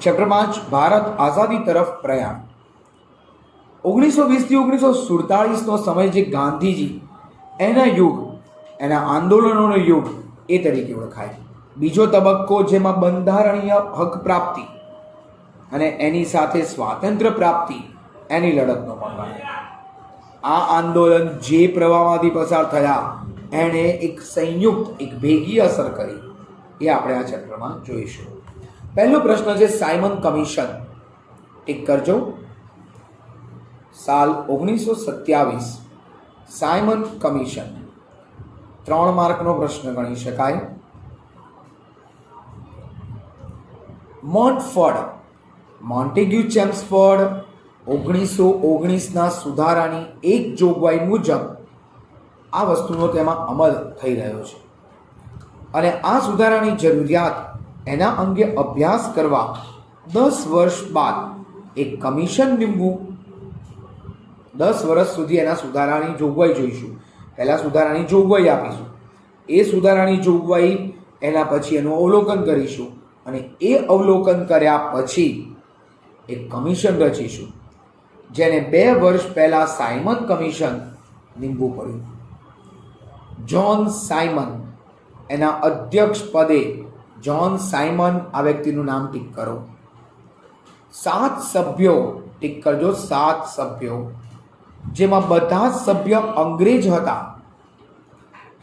Chapter 5 Bharat આઝાદી તરફ પ્રયાણ. 1920 થી 1947નો સમય જે ગાંધીજી એના યુગ, એના આંદોલનોનો યુગ એ તરીકે ઓળખાય. બીજો તબક્કો જેમાં બંધારણીય હક પ્રાપ્તિ અને એની સાથે સ્વાતંત્ર્ય પ્રાપ્તિ એની લડતનો પણ ગણાય. આ આંદોલન જે પ્રવાહમાંથી પસાર થયા એણે એક સંયુક્ત, એક ભેગી અસર કરી, એ આપણે આ ચેપ્ટરમાં જોઈશું. પહેલો પ્રશ્ન છે સાયમન કમિશન. ટીક કરજો. સાલ 1927 સાયમન કમિશન 3 માર્કનો પ્રશ્ન ગણી શકાય. મોન્ટેગ્યુ ચેમ્સફોર્ડ 1919ના સુધારાની એક જોગવાઈ મુજબ આ વસ્તુનો તેમાં અમલ થઈ રહ્યો છે અને આ સુધારાની જરૂરિયાત એના અંગે અભ્યાસ કરવા 10 વર્ષ બાદ એક કમિશન નીમવું. 10 વર્ષ સુધી એના સુધારાની જોગવાઈ જોઈશું. પહેલાં સુધારાની જોગવાઈ આપીશું, એ સુધારાની જોગવાઈ એના પછી એનું અવલોકન કરીશું અને એ અવલોકન કર્યા પછી એક કમિશન રચીશું, જેને 2 વર્ષ પહેલાં સાયમન કમિશન નીમવું પડ્યું. જ્હોન સાયમન એના અધ્યક્ષ પદે, જ્હોન સાયમન આ વ્યક્તિનું નામ ટીક કરો. 7 સભ્યો, ટીક કરજો, 7 સભ્યો, જેમાં બધા જ સભ્ય અંગ્રેજ હતા.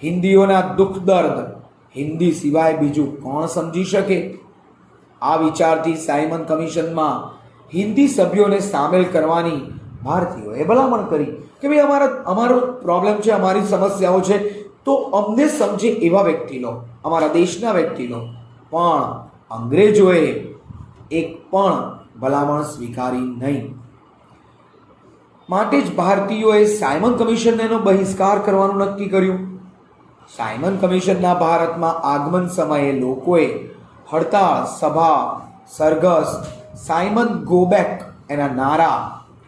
હિન્દીઓના દુઃખ દર્દ હિન્દી સિવાય બીજું કોણ સમજી શકે? આ વિચારથી સાયમન કમિશનમાં હિન્દી સભ્યોને સામેલ કરવાની ભારતીયોએ ભલામણ કરી કે ભાઈ અમારો પ્રોબ્લેમ છે, અમારી સમસ્યાઓ છે, તો અમને સમજે એવા વ્યક્તિ લો, અમારા દેશના વ્યક્તિ લો. પણ અંગ્રેજોએ એક પણ ભલામણ સ્વીકારી નહીં. માટે જ ભારતીયોએ સાયમન કમિશનનો બહિષ્કાર કરવાનું નક્કી કર્યું. સાયમન કમિશનના ભારતમાં આગમન સમયે લોકોએ હડતાળ, સભા, સરઘસ, સાયમન ગો બેક એના નારા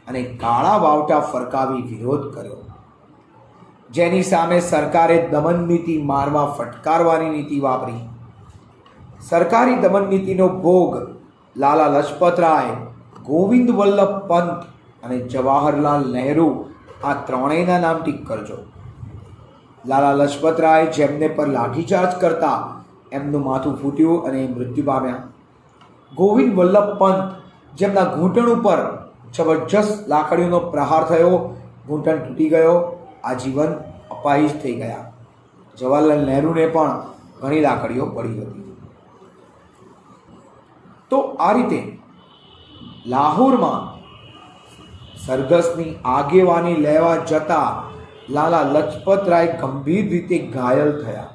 અને કાળા વાવટા ફરકાવી વિરોધ કર્યો, જેની સામે સરકારે દમન નીતિ, મારવા ફટકારવાની નીતિ વાપરી. સરકારી દમન નીતિનો ભોગ લાલા લજપતરાય, ગોવિંદ વલ્લભ પંત અને જવાહરલાલ નહેરુ, આ ત્રણેયના નામ ટીક કરજો. લાલા લજપતરાય, જેમને પર લાઠીચાર્જ કરતા એમનું માથું ફૂટ્યું અને મૃત્યુ પામ્યા. ગોવિંદ વલ્લભ પંત, જેમના ઘૂંટણ ઉપર જબરજસ્ત લાકડીઓનો પ્રહાર થયો, ઘૂંટણ તૂટી ગયો, આજીવન અપાહિજ થઈ ગયા. જવાહરલાલ નહેરુને પણ ઘણી લાકડીઓ પડી હતી. તો આ રીતે લાહોરમાં સરઘસની આગેવાની લેવા જતા લાલા લજપતરાય ગંભીર રીતે ઘાયલ થયા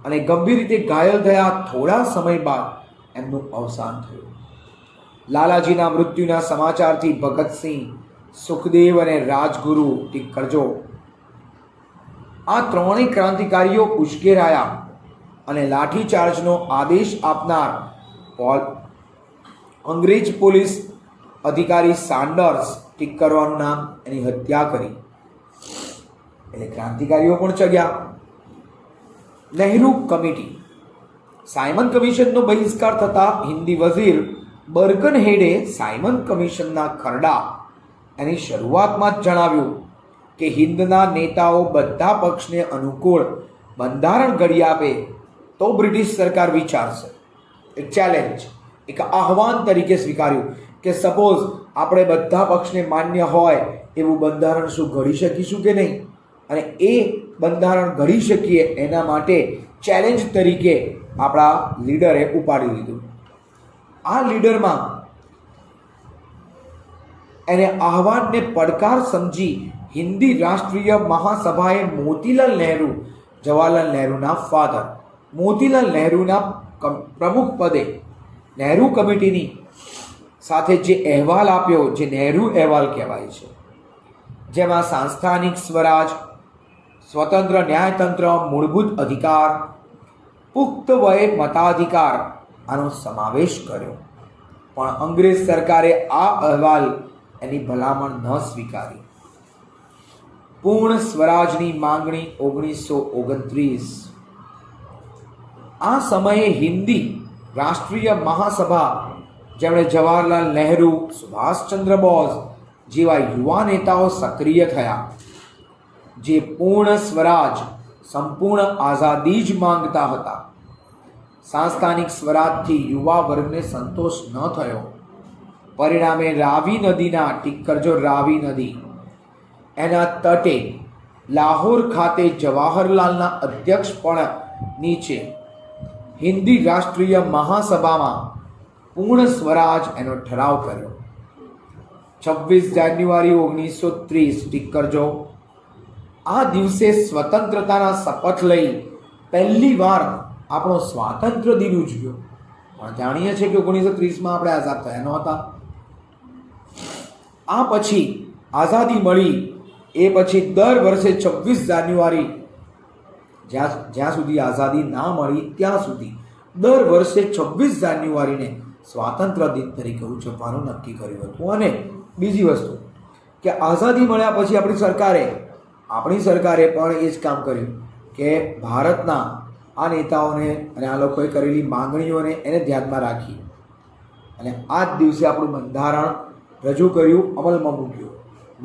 અને ગંભીર રીતે ઘાયલ થયા થોડા સમય બાદ એમનું અવસાન થયું. લાલાજીના મૃત્યુના સમાચારથી ભગતસિંહ, સુખદેવ અને રાજગુરુ, ટીક કરજો, આ ત્રણેય ક્રાંતિકારીઓ ઉશ્કેરાયા અને લાઠીચાર્જનો આદેશ આપનાર અંગ્રેજ પોલીસ અધિકારી સાન્ડર્સ, ટીક કરવાનું નામ, એની હત્યા કરી. એટલે ક્રાંતિકારીઓ પણ ચગ્યા. નહેરુ કમિટી. સાયમન કમિશનનો બહિષ્કાર થતા હિન્દી વઝીર બર્કનહેડે સાયમન કમિશનના ખરડા એની શરૂઆતમાં જ જણાવ્યું કે હિન્દના નેતાઓ બધા પક્ષને અનુકૂળ બંધારણ ઘડી આપે તો બ્રિટિશ સરકાર વિચારશે. એક ચેલેન્જ, એક આહવાન તરીકે સ્વીકાર્યું કે સપોઝ આપણે બધા પક્ષને માન્ય હોય એવું બંધારણ શું ઘડી શકીશું કે નહીં, અને એ બંધારણ ઘડી શકીએ એના માટે ચેલેન્જ તરીકે આપણા લીડરે ઉપાડી લીધું. આ લીડરમાં એને આહવાનને પડકાર સમજી હિન્દી રાષ્ટ્રીય મહાસભાએ મોતીલાલ નહેરુ, જવાહરલાલ નહેરુના ફાધર, મોતીલાલ નહેરુના પ્રમુખ પદે નહેરુ કમિટીની સાથે જે અહેવાલ આપ્યો, જે નહેરુ અહેવાલ કહેવાય છે, જેમાં સાંસ્થાનિક સ્વરાજ, સ્વતંત્ર ન્યાયતંત્ર, મૂળભૂત અધિકાર, પુખ્ત વયે મતાધિકાર આનો સમાવેશ કર્યો. પણ અંગ્રેજ સરકારે આ અહેવાલ એની ભલામણ ન સ્વીકારી. પૂર્ણ સ્વરાજની માંગણી 1929. આ સમયે હિન્દી રાષ્ટ્રીય મહાસભા જેમણે જવાહરલાલ નહેરુ, સુભાષચંદ્ર બોઝ જેવા યુવા નેતાઓ સક્રિય થયા, જે પૂર્ણ સ્વરાજ, સંપૂર્ણ આઝાદી જ માંગતા હતા. સાંસ્થાનિક સ્વરાજથી યુવા વર્ગને સંતોષ ન થયો. પરિણામે રાવી નદીના, ટીક કરજો રાવી નદી, એના તટે લાહોર ખાતે જવાહરલાલના અધ્યક્ષપણ નીચે હિન્દી રાષ્ટ્રીય મહાસભામાં પૂર્ણ સ્વરાજ એનો ઠરાવ કર્યો. 26 જાન્યુઆરી 1930, ટીક કરજો. આ દિવસે સ્વતંત્રતાના શપથ લઈ પહેલી વાર આપણો સ્વાતંત્ર્ય દિન ઉજવ્યો. પણ જાણીએ છીએ કે 1930માં આપણે આઝાદ થયા નહોતા. આ પછી આઝાદી મળી એ પછી દર વર્ષે 26 જાન્યુઆરી, જ્યાં સુધી આઝાદી ના મળી ત્યાં સુધી દર વર્ષે 26 જાન્યુઆરીને સ્વાતંત્ર્ય દિન તરીકે ઉજવવાનું નક્કી કર્યું હતું. અને બીજી વસ્તુ કે આઝાદી મળ્યા પછી આપણી સરકારે પણ એ જ કામ કર્યું કે ભારતના આ નેતાઓને અને આ લોકોએ કરેલી માંગણીઓને એને ધ્યાનમાં રાખી અને આ જ દિવસે આપણું બંધારણ રજૂ કર્યું, અમલમાં મૂક્યું.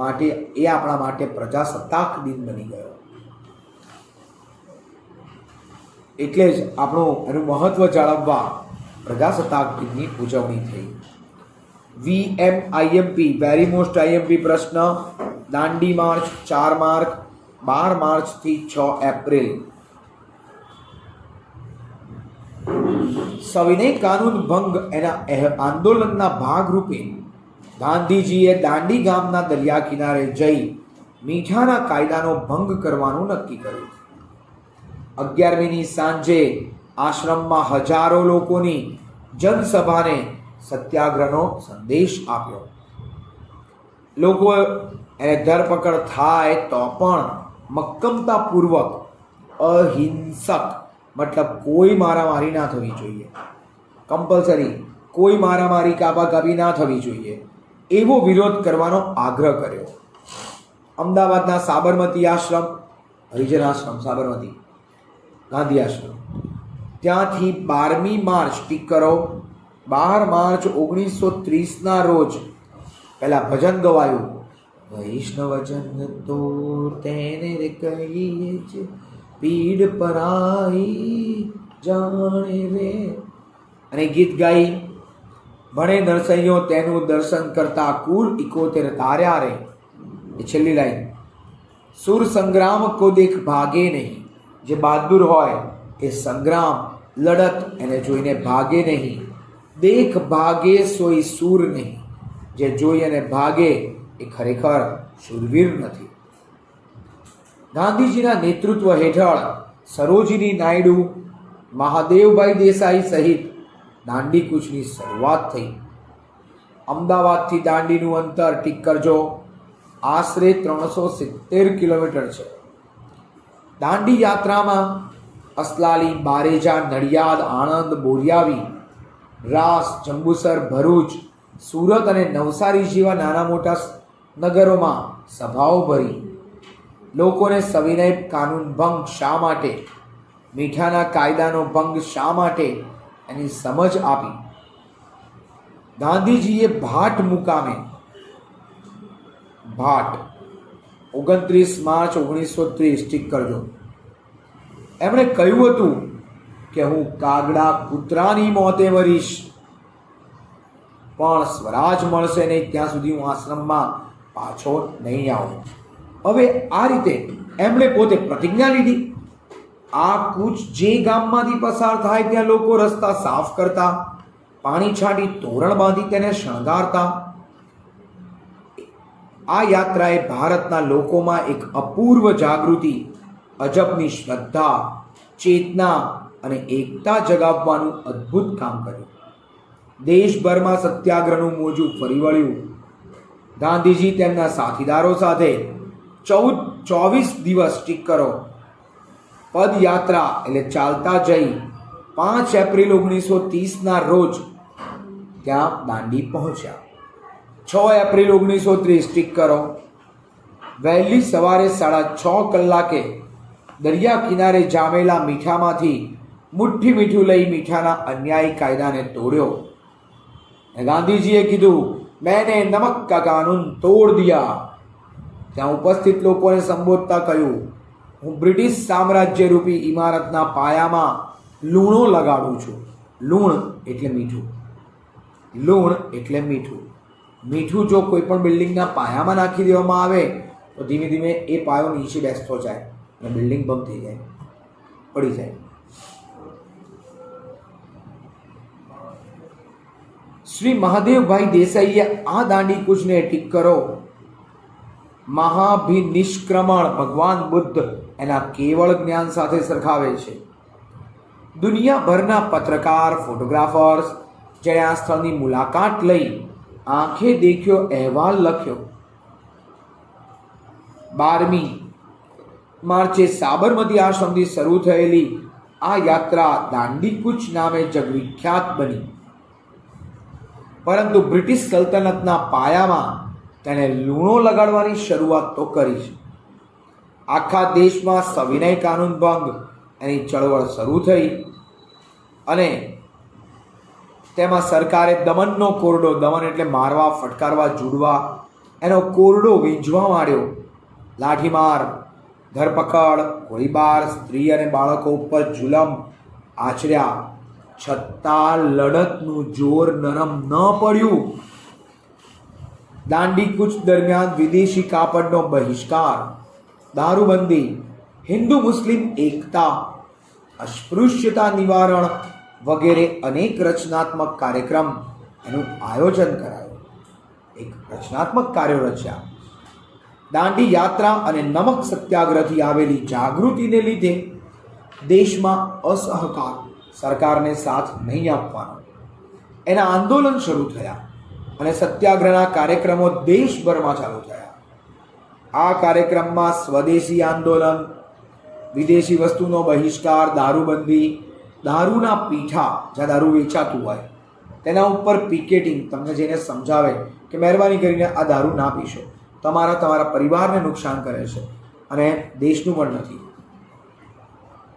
માટે એ આપણા માટે પ્રજાસત્તાક દિન બની ગયો. એટલે જ એનું મહત્વ જાળવવા પ્રજાસત્તાક દિનની ઉજવણી થઈ. VMIMP, વેરી મોસ્ટ IMP પ્રશ્ન. દાંડી માર્ચ 4 માર્ચ, 12 માર્ચથી 6 એપ્રિલ. સવિનય કાનૂન ભંગ એના આંદોલનના ભાગરૂપે ગાંધીજીએ દાંડી ગામના દરિયા કિનારે જઈ મીઠાના કાયદાનો ભંગ કરવાનું નક્કી કર્યું. 11મીની સાંજે આશ્રમમાં હજારો લોકોની જનસભાને સત્યાગ્રહનો સંદેશ આપ્યો. લોકો એને ધરપકડ થાય તો પણ મક્કમતાપૂર્વક, અહિંસક, મતલબ કોઈ મારામારી ના થવી જોઈએ, કમ્પલસરી કોઈ મારામારી કાપાકાપી ના થવી જોઈએ, એવો વિરોધ કરવાનો આગ્રહ કર્યો. અમદાવાદના સાબરમતી આશ્રમ, હરિજન આશ્રમ સાબરમતી, ગાંધી આશ્રમ, ત્યાંથી 12મી માર્ચ, ટીક કરો, 12 માર્ચ 1930ના રોજ પહેલા ભજન ગવાયું. વૈષ્ણવજન તો તેને રે કહીએ છે, પીડ પરાઈ જાણે રે, અને ગીત ગાઈ. ભણે નરસૈયો તેનું દર્શન કરતા કુલ 71 તાર્યા રે. એ છેલ્લી લાઈન. સુર સંગ્રામ કો દેખ ભાગે નહીં, જે બહાદુર હોય એ સંગ્રામ, લડત એને જોઈને ભાગે નહીં. દેખ ભાગે સોઈ સૂર નહીં, જે જોઈ અને ભાગે એ ખરેખર શૂરવીર નથી. ગાંધીજીના નેતૃત્વ હેઠળ સરોજિની નાયડુ, મહાદેવભાઈ દેસાઈ સહિત દાંડી કૂચની શરૂઆત થઈ. અમદાવાદથી દાંડીનું અંતર, ટીક કરજો, આશરે 370 કિલોમીટર છે. દાંડી યાત્રામાં અસલાલી, બારેજા, નડિયાદ, આણંદ, બોરિયાવી, રાસ, જંબુસર, ભરૂચ, સુરત અને નવસારી જેવા નાના મોટા નગરોમાં સભાઓ ભરી. લોકોને સવિનય કાનૂન ભંગ શા માટે, મીઠાના કાયદાનો ભંગ શા માટે એની સમજ આપી. ગાંધીજીએ ભાટ મુકામે, ભાટ 29 માર્ચ 1930, ટીક કરજો, એમણે કહ્યું હતું કે હું કાગડા કૂતરાની મોતે મરીશ, પણ સ્વરાજ મળશે નહીં ત્યાં સુધી હું આશ્રમમાં પાછો નહીં આવું. હવે આ રીતે એમણે પોતે પ્રતિજ્ઞા લીધી. આ કૂચ જે ગામમાંથી પસાર થાય ત્યાં લોકો રસ્તા સાફ કરતા, પાણી છાંટી તોરણ બાંધી તેને શણગારતા. આ યાત્રાએ ભારતના લોકોમાં એક અપૂર્વ જાગૃતિ, અજબની શ્રદ્ધા, ચેતના અને એકતા જગાવવાનું અદ્ભુત કામ કર્યું. દેશભરમાં સત્યાગ્રહનું મોજું ફરી વળ્યું. ગાંધીજી તેમના સાથીદારો સાથે 24 દિવસ, ટીક કરો, પદયાત્રા એટલે ચાલતા જઈ 5 એપ્રિલ 1930ના રોજ ત્યાં દાંડી પહોંચ્યા. 6 એપ્રિલ 1930, ટીક કરો, વહેલી સવારે 6:30 કલાકે દરિયા કિનારે જામેલા મીઠામાંથી મુઠ્ઠી મીઠું લઈ મીઠાના અન્યાયી કાયદાને તોડ્યો. ગાંધીજીએ કીધું, मैंने नमक का कानून तोड़ दिया। ત્યાં ઉપસ્થિત લોકોને સંબોધતા કહ્યું, હું બ્રિટિશ સામ્રાજ્ય રૂપી ઇમારતના પાયામાં લૂણો લગાડું છું। લૂણ એટલે મીઠું, લૂણ એટલે મીઠું। મીઠું જો કોઈ પણ બિલ્ડિંગના પાયામાં નાખી દેવામાં આવે તો ધીમે ધીમે એ પાયો નીચે બેસતો જાય અને બિલ્ડિંગ બંધ થઈ જાય, પડી જાય। શ્રી મહાદેવભાઈ દેસાઈએ આ દાંડી કૂચને ઠીક કરો મહાભિનિષ્ક્રમણ ભગવાન બુદ્ધ એના કેવળ જ્ઞાન સાથે સરખાવે છે। દુનિયાભરના પત્રકાર, ફોટોગ્રાફર્સ જેણે આ સ્થળની મુલાકાત લઈ આંખે દેખ્યો અહેવાલ લખ્યો। 12મી માર્ચે સાબરમતી આશ્રમથી શરૂ થયેલી આ યાત્રા દાંડી કૂચ નામે જગવિખ્યાત બની, પરંતુ બ્રિટિશ સલ્તનતના પાયામાં તેણે લૂણો લગાડવાની શરૂઆત તો કરી છે। આખા દેશમાં સવિનય કાનૂન ભંગ એની ચળવળ શરૂ થઈ અને તેમાં સરકારે દમનનો કોરડો, દમન એટલે મારવા, ફટકારવા, જુડવા, એનો કોરડો વીંઝવા માંડ્યો। લાઠીમાર, ધરપકડ, ગોળીબાર, સ્ત્રી અને બાળકો ઉપર જુલમ આચર્યા, છતાં લડતનું જોર નરમ ન પડ્યું। દાંડી કૂચ દરમિયાન વિદેશી કાપડનો બહિષ્કાર, દારૂબંધી, હિન્દુ મુસ્લિમ એકતા, અસ્પૃશ્યતા નિવારણ વગેરે અનેક રચનાત્મક કાર્યક્રમ એનું આયોજન કરાયું। એક રચનાત્મક કાર્યો રચ્યા। દાંડી યાત્રા અને નમક સત્યાગ્રહથી આવેલી જાગૃતિને લીધે દેશમાં અસહકાર, સરકારને સાથ નહીં આપવાનો, એના આંદોલન શરૂ થયા અને સત્યાગ્રહના કાર્યક્રમો દેશભરમાં ચાલુ થયા। આ કાર્યક્રમમાં સ્વદેશી આંદોલન, વિદેશી વસ્તુનો બહિષ્કાર, દારૂબંધી, દારૂના પીઠા જ્યાં દારૂ વેચાતું હોય તેના ઉપર પિકેટિંગ, તમને જઈને સમજાવે કે મહેરબાની કરીને આ દારૂ ના પીશો, તમારા પરિવારને નુકસાન કરે છે અને દેશનું પણ નથી।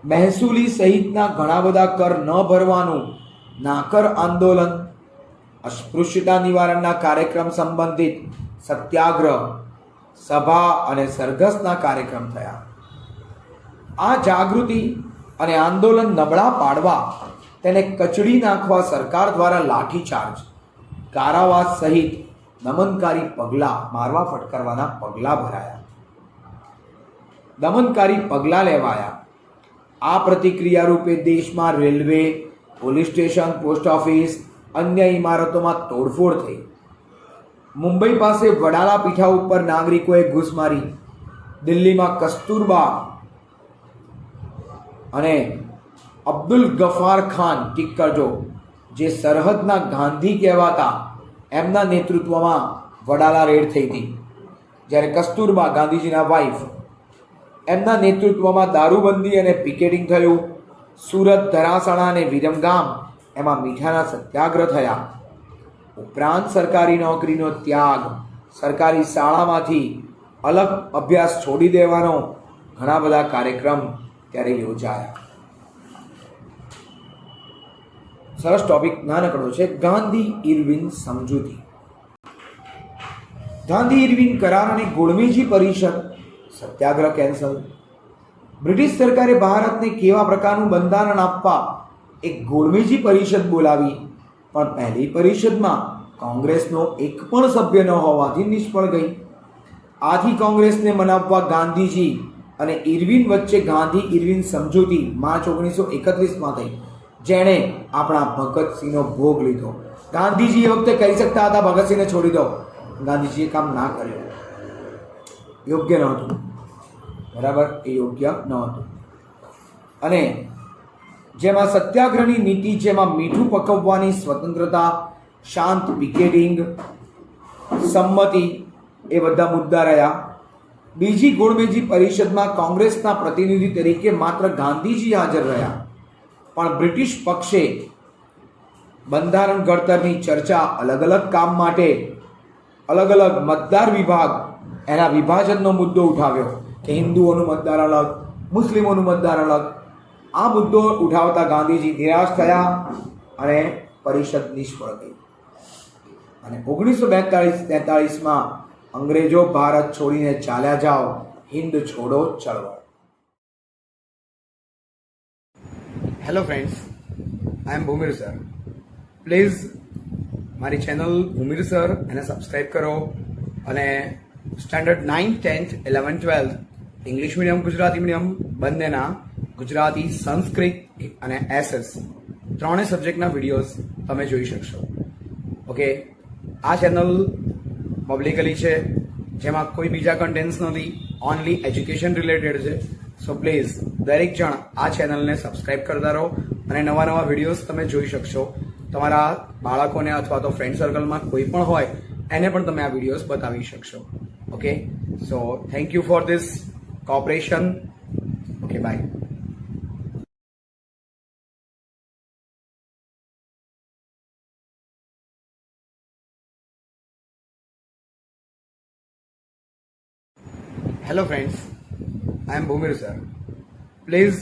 મહેસૂલી સહિતના ઘણા બધા કર ન ભરવાનું નાકર આંદોલન, અસ્પૃશ્યતા નિવારણના કાર્યક્રમ સંબંધિત સત્યાગ્રહ, સભા અને સરઘસના કાર્યક્રમ થયા। આ જાગૃતિ અને આંદોલન નબળા પાડવા, તેને કચડી નાખવા સરકાર દ્વારા લાઠીચાર્જ, કારાવાસ સહિત દમનકારી પગલાં, મારવા ફટકારવાના પગલાં ભરાયા, દમનકારી પગલાં લેવાયા। આ પ્રતિક્રિયા રૂપે દેશમાં railway, police station, post office, અન્ય ઇમારતોમાં તોડફોડ થઈ। મુંબઈ પાસે વડાલા પીઠા ઉપર નાગરિકોએ ઘૂસ મારી। દિલ્હીમાં કસ્તુરબા અને અબ્દુલ ગફાર ખાન, ઠીક કરજો, જે સરહદના ગાંધી કહેવાતા, એમના નેતૃત્વમાં વડાલા રેડ થઈ હતી, જ્યારે કસ્તુરબા, ગાંધીજીના વાઇફ, એમના નેતૃત્વમાં દારૂબંધી અને પિકેટિંગ થયું। સુરત, ધરાસણા અને વિરમગામ એમાં મીઠાના સત્યાગ્રહ થયા। ઉપરાંત સરકારી નોકરીનો ત્યાગ, સરકારી શાળામાંથી અલગ અભ્યાસ છોડી દેવાનો ઘણા બધા કાર્યક્રમ ત્યારે યોજાયા। સરસ ટોપિક નાનકડો છે, ગાંધી ઇરવિન સમજૂતી। ગાંધી ઇરવિન કરાર અને ગોળમેજી પરિષદ, સત્યાગ્રહ કેન્સલ। બ્રિટિશ સરકારે ભારતને કેવા પ્રકારનું બંધારણ આપવા એક ગોળમેજી પરિષદ બોલાવી, પણ પહેલી પરિષદમાં કોંગ્રેસનો એક પણ સભ્ય ન હોવાથી નિષ્ફળ ગઈ। આથી કોંગ્રેસને મનાવવા ગાંધીજી અને ઇરવિન વચ્ચે ગાંધી ઇરવિન સમજૂતી માર્ચ 1931માં થઈ, જેણે આપણા ભગતસિંહનો ભોગ લીધો। ગાંધીજી એ વખતે કહી શકતા હતા ભગતસિંહને છોડી દો, ગાંધીજીએ કામ ના કર્યું, યોગ્ય નહોતું, બરાબર, એ યોગ્ય નહોતું। અને જેમાં સત્યાગ્રહની નીતિ, જેમાં મીઠું પકવવાની સ્વતંત્રતા, શાંત પિકેટિંગ, સંમતિ, એ બધા મુદ્દા રહ્યા। બીજી ગોળમેજી પરિષદમાં કોંગ્રેસના પ્રતિનિધિ તરીકે માત્ર ગાંધીજી હાજર રહ્યા, પણ બ્રિટિશ પક્ષે બંધારણ ઘડતરની ચર્ચા, અલગ અલગ કામ માટે અલગ અલગ મતદાર વિભાગ, એના વિભાજનનો મુદ્દો ઉઠાવ્યો કે હિન્દુઓનું મતદાર અલગ, મુસ્લિમોનું મતદાર અલગ। આ મુદ્દો ઉઠાવતા ગાંધીજી નિરાશ થયા અને પરિષદ નિષ્ફળ ગઈ। અને 1942-43માં અંગ્રેજો ભારત છોડીને ચાલ્યા જાઓ, હિન્દ છોડો ચળવળ. Hello friends, I am Bhumir sir. Please મારી ચેનલ ભૂમિર સર એને સબસ્ક્રાઈબ કરો અને standard 9, 10th, 11th, 12th English medium, Gujarati medium બંનેના ગુજરાતી, સંસ્કૃત અને એસએસ ત્રણેય સબ્જેક્ટના વિડીયોઝ તમે જોઈ શકશો. ઓકે, આ ચેનલ પબ્લિકલી છે, જેમાં કોઈ બીજા કન્ટેન્ટ્સ નથી, ઓનલી એજ્યુકેશન રિલેટેડ છે. સો પ્લીઝ દરેક જણ આ ચેનલને સબસ્ક્રાઈબ કરતા રહો અને નવા નવા વિડીયોઝ તમે જોઈ શકશો. તમારા બાળકોને અથવા તો ફ્રેન્ડ સર્કલમાં કોઈ પણ હોય એને પણ તમે આ વિડીયોઝ બતાવી શકશો. Okay, so thank you for this cooperation. Okay, bye. Hello friends, I am Bhumir sir. Please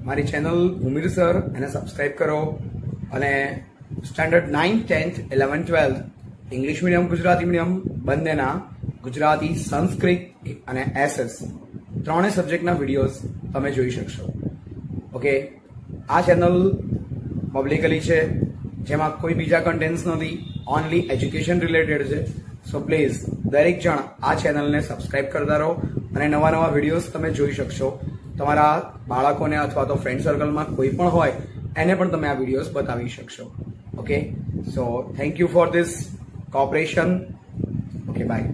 મારી ચેનલ ભૂમિર સર એને સબસ્ક્રાઈબ કરો અને standard 9, 10th, 11th, 12th English medium, Gujarati medium બંનેના ગુજરાતી, સંસ્કૃત અને એસએસ ત્રણેય સબ્જેક્ટના વિડીયોઝ તમે જોઈ શકશો. ઓકે, આ ચેનલ પબ્લિકલી છે, જેમાં કોઈ બીજા કન્ટેન્ટ્સ નથી, ઓનલી એજ્યુકેશન રિલેટેડ છે. સો પ્લીઝ દરેક જણ આ ચેનલને સબસ્ક્રાઈબ કરતા રહો અને નવા નવા વિડીયોઝ તમે જોઈ શકશો. તમારા બાળકોને અથવા તો ફ્રેન્ડ સર્કલમાં કોઈ પણ હોય એને પણ તમે આ વિડીયોઝ બતાવી શકશો. Okay, so thank you for this cooperation. Okay, bye.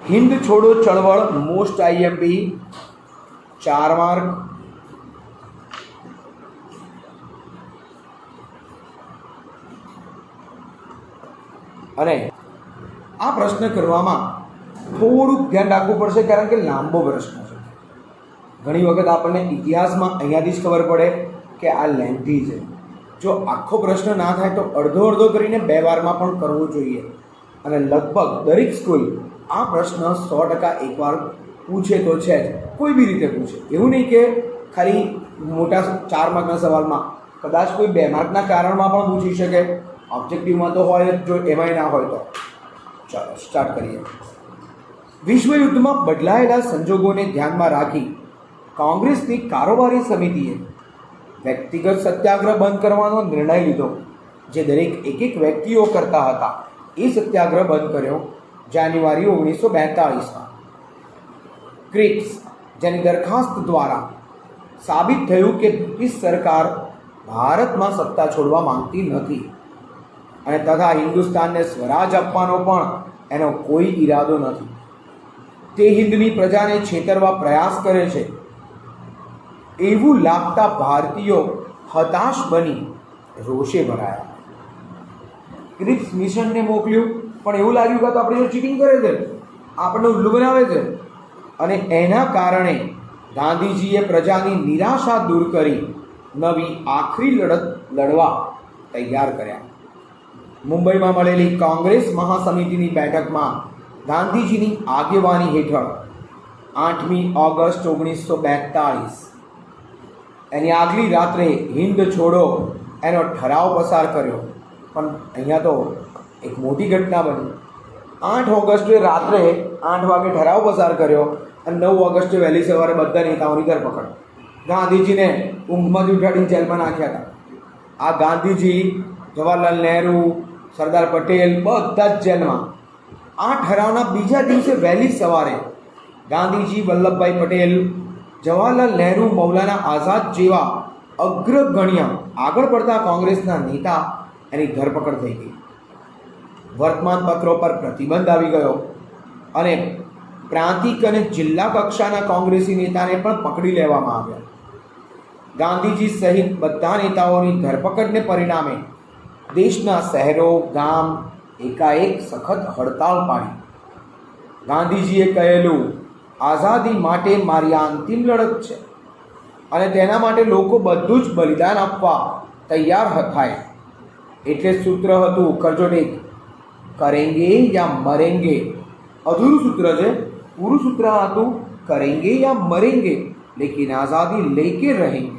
Hind છોડો ચળવળ મોસ્ટ આઈએમપી 4 માર્ક. અને આ પ્રશ્ન કરવામાં થોડુંક ધ્યાન રાખવું પડશે, કારણ કે લાંબો પ્રશ્ન છે. ઘણી વખત આપણને ઇતિહાસમાં અહીંયાથી જ ખબર પડે કે આ લેન્થી છે. જો આખો પ્રશ્ન ના થાય તો અડધો અડધો કરીને 2 વારમાં પણ કરવું જોઈએ. અને લગભગ દરેક સ્કૂલ આ પ્રશ્ન 100% એકવાર પૂછે તો છે જ, કોઈ બી રીતે પૂછે. એવું નહીં કે ખાલી મોટા 4 માર્કના સવાલમાં, કદાચ કોઈ 2 માર્કના કારણમાં પણ પૂછી શકે. ઓબ્જેક્ટિવમાં તો હોય જ, જો એમાંય ના હોય તો. ચાલો સ્ટાર્ટ કરીએ. વિશ્વયુદ્ધમાં બદલાયેલા સંજોગોને ધ્યાનમાં રાખી કોંગ્રેસની કારોબારી સમિતિએ વ્યક્તિગત સત્યાગ્રહ બંધ કરવાનો નિર્ણય લીધો. જે દરેક એક વ્યક્તિઓ કરતા હતા એ સત્યાગ્રહ બંધ કર્યો જાન્યુઆરી 1942માં. ક્રિપ્સ, જેની દરખાસ્ત દ્વારા સાબિત થયું કે બ્રિટિશ સરકાર ભારતમાં સત્તા છોડવા માંગતી નથી અને તથા હિન્દુસ્તાનને સ્વરાજ આપવાનો પણ એનો કોઈ ઈરાદો નથી. તે હિન્દની પ્રજાને છેતરવા પ્રયાસ કરે છે એવું લાગતા ભારતીયો હતાશ બની રોષે ભરાયા. ક્રિપ્સ મિશનને મોકલ્યું, પણ એવું લાગ્યું કે તો આપણે ચીટિંગ કરે છે, આપણને ઉલ્લુ બનાવે છે. અને એના કારણે ગાંધીજીએ પ્રજાની નિરાશા દૂર કરી નવી આખરી લડત લડવા તૈયાર કર્યા. મુંબઈમાં મળેલી કોંગ્રેસ મહાસમિતિની બેઠકમાં ગાંધીજીની આગેવાની હેઠળ 8મી ઓગસ્ટ 1942 એની આગલી રાત્રે હિન્દ છોડો એનો ઠરાવ પસાર કર્યો. પણ અહીંયા તો એક મોટી ઘટના બની. 8 ઓગસ્ટે રાત્રે 8 વાગે ઠરાવ પસાર કર્યો અને 9 ઓગસ્ટે વહેલી સવારે બધા નેતાઓની ધરપકડ. ગાંધીજીને ઊંઘમાંથી ઉઠાડીને જેલમાં નાખ્યા હતા. આ ગાંધીજી, જવાહરલાલ નહેરુ, સરદાર પટેલ બધા જ જેલમાં. આ ઠરાવના બીજા દિવસે વહેલી સવારે ગાંધીજી, વલ્લભભાઈ પટેલ, જવાહરલાલ નહેરુ, મૌલાના આઝાદ જેવા અગ્રગણ્ય આગળ પડતા કોંગ્રેસના નેતા એની ધરપકડ થઈ ગઈ. વર્તમાનપત્રો પર પ્રતિબંધ આવી ગયો અને પ્રાંતિક અને જિલ્લા કક્ષાના કોંગ્રેસી નેતાને પણ પકડી લેવામાં આવ્યા. ગાંધીજી સહિત બધા નેતાઓની ધરપકડને પરિણામે દેશના શહેરો, ગામ એકાએક સખત હડતાળ પાડી. ગાંધીજીએ કહેલું, આઝાદી માટે મારી આ અંતિમ લડત છે અને તેના માટે લોકો બધું જ બલિદાન આપવા તૈયાર થાય. એટલે સૂત્ર હતું, કરજો ટેક, કરેંગે યા મરેંગે. અધૂરું સૂત્ર છે. પૂરું સૂત્ર હતું, કરેંગે યા મરેંગે લેકિન આઝાદી લેકે રહેંગે.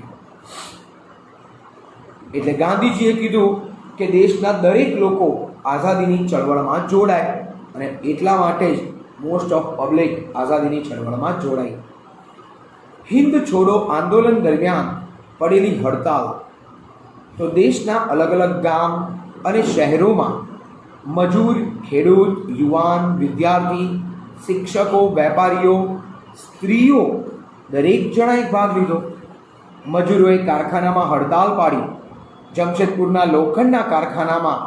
એટલે ગાંધીજીએ કીધું કે દેશના દરેક લોકો આઝાદીની ચળવળમાં જોડાય, અને એટલા માટે જ મોસ્ટ ઓફ પબ્લિક આઝાદીની ચળવળમાં જોડાઈ. હિન્દ છોડો આંદોલન દરમિયાન પડેલી હડતાલ, તો દેશના અલગ અલગ ગામ અને શહેરોમાં મજૂર, ખેડૂત, યુવાન, વિદ્યાર્થી, શિક્ષકો, વેપારીઓ, સ્ત્રીઓ દરેક જણાએ ભાગ લીધો. મજૂરોએ કારખાનામાં હડતાલ પાડી. જમશેદપુરના લોખંડના કારખાનામાં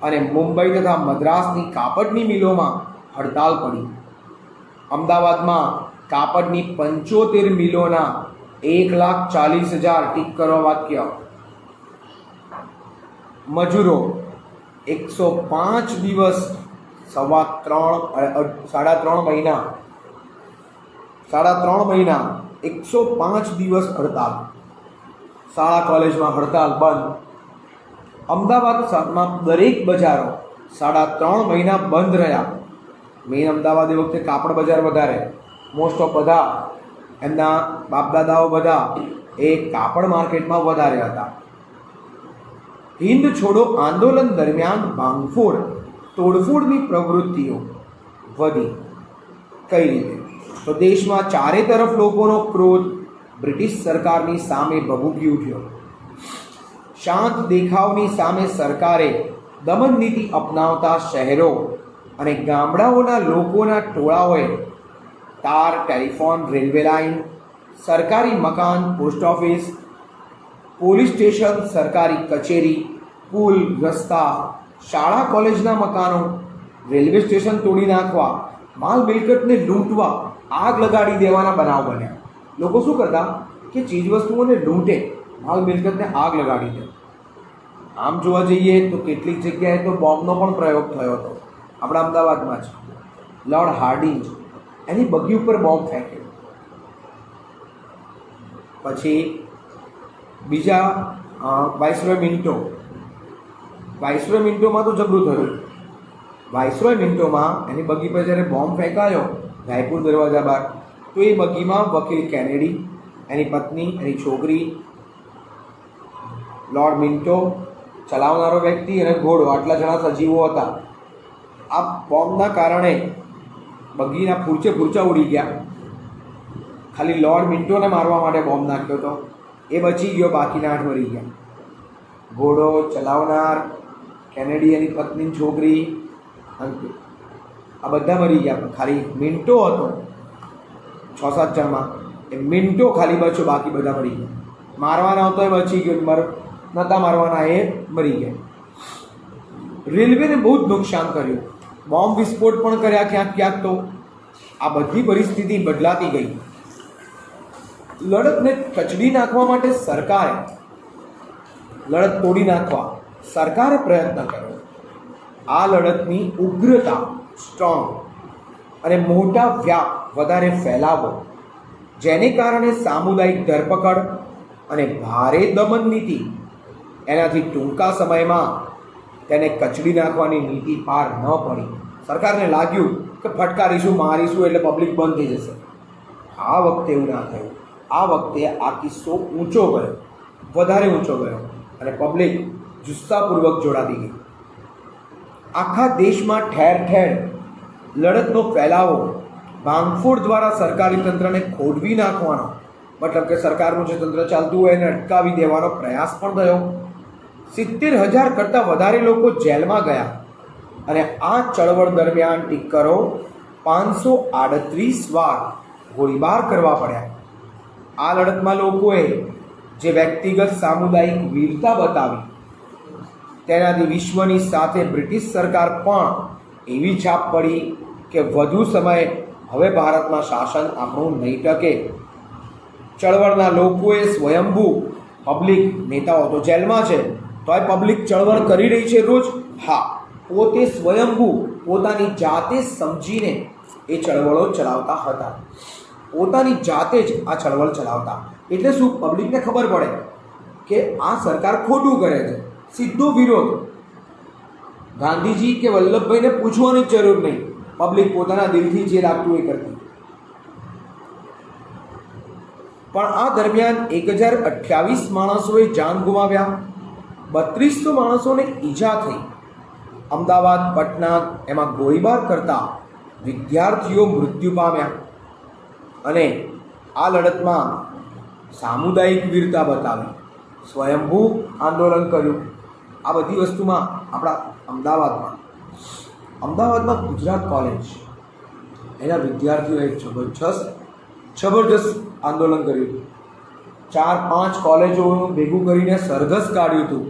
અને મુંબઈ તથા મદ્રાસની કાપડની મિલોમાં હડતાલ પડી. અમદાવાદમાં કાપડની 75 મિલોના 1,40,000 ટીકરો વાક્ય. મજૂરો 105 દિવસ, 3.5 મહિના 105 દિવસ હડતાલ. શાળા કોલેજમાં હડતાલ બંધ. અમદાવાદમાં દરેક બજારો 3.5 મહિના બંધ રહ્યા. મેઇન અમદાવાદ એ વખતે કાપડ બજાર વધારે, મોસ્ટ ઓફ બધા એમના બાપદાદાઓ બધા એ કાપડ માર્કેટમાં વધારે હતા. હિન્દ છોડો આંદોલન દરમિયાન ભાંગફોડ, તોડફોડની પ્રવૃત્તિઓ વધી. કઈ રીતે? તો દેશમાં ચારે તરફ લોકોનો ક્રોધ બ્રિટિશ સરકારની સામે ભભૂકી ઉઠ્યો. શાંત દેખાવની સામે સરકારે દમન નીતિ અપનાવતા શહેરો અને ગામડાઓના લોકોના ટોળાઓએ તાર, ટેલિફોન, રેલવે લાઇન, સરકારી મકાન, પોસ્ટ ઓફિસ, પોલીસ સ્ટેશન, સરકારી કચેરી, પુલ, રસ્તા, શાળા કોલેજના મકાનો, રેલવે સ્ટેશન તોડી નાખવા, માલ મિલકતને લૂંટવા, આગ લગાડી દેવાના બનાવ બન્યા. લોકો શું કરતા કે ચીજવસ્તુઓને લૂંટે, માલ મિલકતને આગ લગાડી દે. આમ જોવા જઈએ તો કેટલીક જગ્યાએ તો બોમ્બનો પણ પ્રયોગ થયો હતો. આપણા અમદાવાદમાં જ લોર્ડ હાર્ડિંજ એની બગી ઉપર બોમ્બ ફેંક્યો. પછી બીજા વાઇસરોય મિન્ટોમાં તો જબરું થયું. વાઇસરોય મિન્ટોમાં એની બગી પર જ્યારે બોમ્બ ફેંકાયો રાયપુર દરવાજા બહાર, તો એ બગીમાં વકીલ કેનેડી, એની પત્ની, એની છોકરી, લોર્ડ મિન્ટો, ચલાવનારો વ્યક્તિ અને ઘોડો, આટલા જણા સજીવો હતા. આ બોમ્બના કારણે બગીના ફૂરચા ઉડી ગયા. ખાલી લોર્ડ મિન્ટોને મારવા માટે બોમ્બ નાખ્યો હતો, એ બચી ગયો, બાકીના 8 મરી ગયા. ઘોડો, ચલાવનાર, કેનેડી, એની પત્ની, છોકરી, આ બધા મરી ગયા. પણ ખાલી મિન્ટો હતો 6-7 જણમાં, એ મિન્ટો ખાલી બચ્યો, બાકી બધા મરી ગયા. મારવાના હતો એ બચી ગયો, નહોતા મારવાના એ મરી ગયા. રેલવેને બહુ જ નુકસાન કર્યું, બોમ્બ વિસ્ફોટ પણ કર્યા ક્યાંક ક્યાંક. તો આ બધી પરિસ્થિતિ બદલાતી ગઈ. લડતને કચડી નાખવા માટે લડત તોડી નાખવા સરકારે પ્રયત્ન કર્યો. આ લડતની ઉગ્રતા સ્ટ્રોંગ અને મોટા વ્યાપ વધારે ફેલાવો, જેને કારણે સામુદાયિક ધરપકડ અને ભારે દમન નીતિ, એનાથી ટૂંકા સમયમાં તેને કચડી નાખવાની નીતિ પાર ન પડી. સરકારને લાગ્યું કે ફટકારીશું, મારીશું એટલે પબ્લિક બંધ થઈ જશે. આ વખતે એવું ના થયું. આ વખતે આ કિસ્સો ઊંચો ગયો, વધારે ઊંચો ગયો, અને પબ્લિક જુસ્સાપૂર્વક જોડાતી ગઈ. આખા દેશમાં ઠેર ઠેર લડતનો ફેલાવો ભાંગફોડ દ્વારા સરકારી તંત્રને ખોદવી નાખવાનો, મતલબ કે સરકારનું જે તંત્ર ચાલતું હોય એને અટકાવી દેવાનો પ્રયાસ પણ થયો. 70,000 કરતાં વધારે લોકો જેલમાં ગયા, અને આ ચળવળ દરમિયાન ટીકરો 538 વાર ગોળીબાર કરવા પડ્યા. આ લડતમાં લોકોએ જે વ્યક્તિગત સામુદાયિક વીરતા બતાવી, તેનાથી વિશ્વની સાથે બ્રિટિશ સરકાર પણ એવી છાપ પડી કે વધુ સમય હવે ભારતમાં શાસન આપણું નહીં ટકે. ચળવળના લોકોએ સ્વયંભૂ પબ્લિક, નેતાઓ તો જેલમાં છે તોય પબ્લિક ચળવળ કરી રહી છે રોજ. હા, પોતે સ્વયંભૂ પોતાની જાતે સમજીને એ ચળવળો ચલાવતા હતા, પોતાની જાતે જ આ ચળવળ ચલાવતા. એટલે શું? પબ્લિકને ખબર પડે કે આ સરકાર ખોટું કરે છે, સીધો વિરોધ. ગાંધીજી કે વલ્લભભાઈને પૂછવાની જ જરૂર નહીં, પબ્લિક પોતાના દિલથી જે લાગતું એ કરતી. પણ આ દરમિયાન 1028 માણસોએ જાન ગુમાવ્યા, 3200 માણસોને ઈજા થઈ. અમદાવાદ, પટના એમાં ગોળીબાર કરતા વિદ્યાર્થીઓ મૃત્યુ પામ્યા. અને આ લડતમાં સામુદાયિક વીરતા બતાવી, સ્વયંભૂ આંદોલન કર્યું. આ બધી વસ્તુમાં આપણા અમદાવાદમાં ગુજરાત કોલેજ એના વિદ્યાર્થીઓએ જબરજસ્ત આંદોલન કર્યું હતું. 4-5 કોલેજોનું ભેગું કરીને સરઘસ કાઢ્યું હતું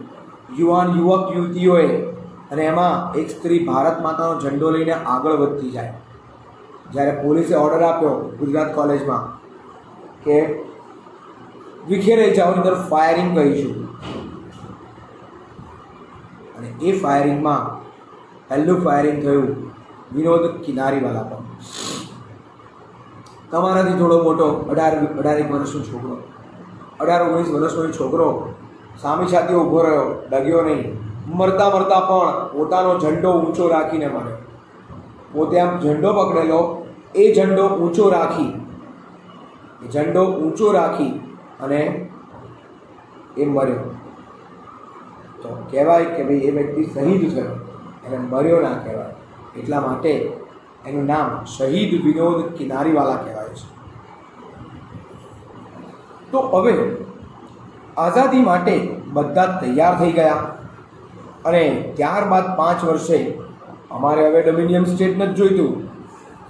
યુવાન યુવક યુવતીઓએ. અને એમાં એક સ્ત્રી ભારત માતાનો ઝંડો લઈને આગળ વધતી જાય. જ્યારે પોલીસે ઓર્ડર આપ્યો ગુજરાત કોલેજમાં કે વિખેરાઈ જાઓ નહીંતર ફાયરિંગ કરીશું, અને એ ફાયરિંગમાં પહેલું ફાયરિંગ થયું વિનોદ કિનારીવાલા પર. તમારાથી થોડો મોટો 18-19 વર્ષનો છોકરો, 18-19 વર્ષનો છોકરો સામી સાથે ઊભો રહ્યો, ડગ્યો નહીં. મરતા પણ પોતાનો ઝંડો ઊંચો રાખીને મર્યો. પોતે આમ ઝંડો પકડેલો, એ ઝંડો ઊંચો રાખી અને એ મર્યો. તો કહેવાય કે ભાઈ એ વ્યક્તિ શહીદ થયો, એને મર્યો ના કહેવાય. એટલા માટે એનું નામ શહીદ વિનોદ કિનારીવાલા કહેવાય છે. તો હવે આઝાદી માટે બધા તૈયાર થઈ ગયા. અને ત્યારબાદ 5 વર્ષે અમારે હવે ડોમિનિયન સ્ટેટ નથી જોઈતું,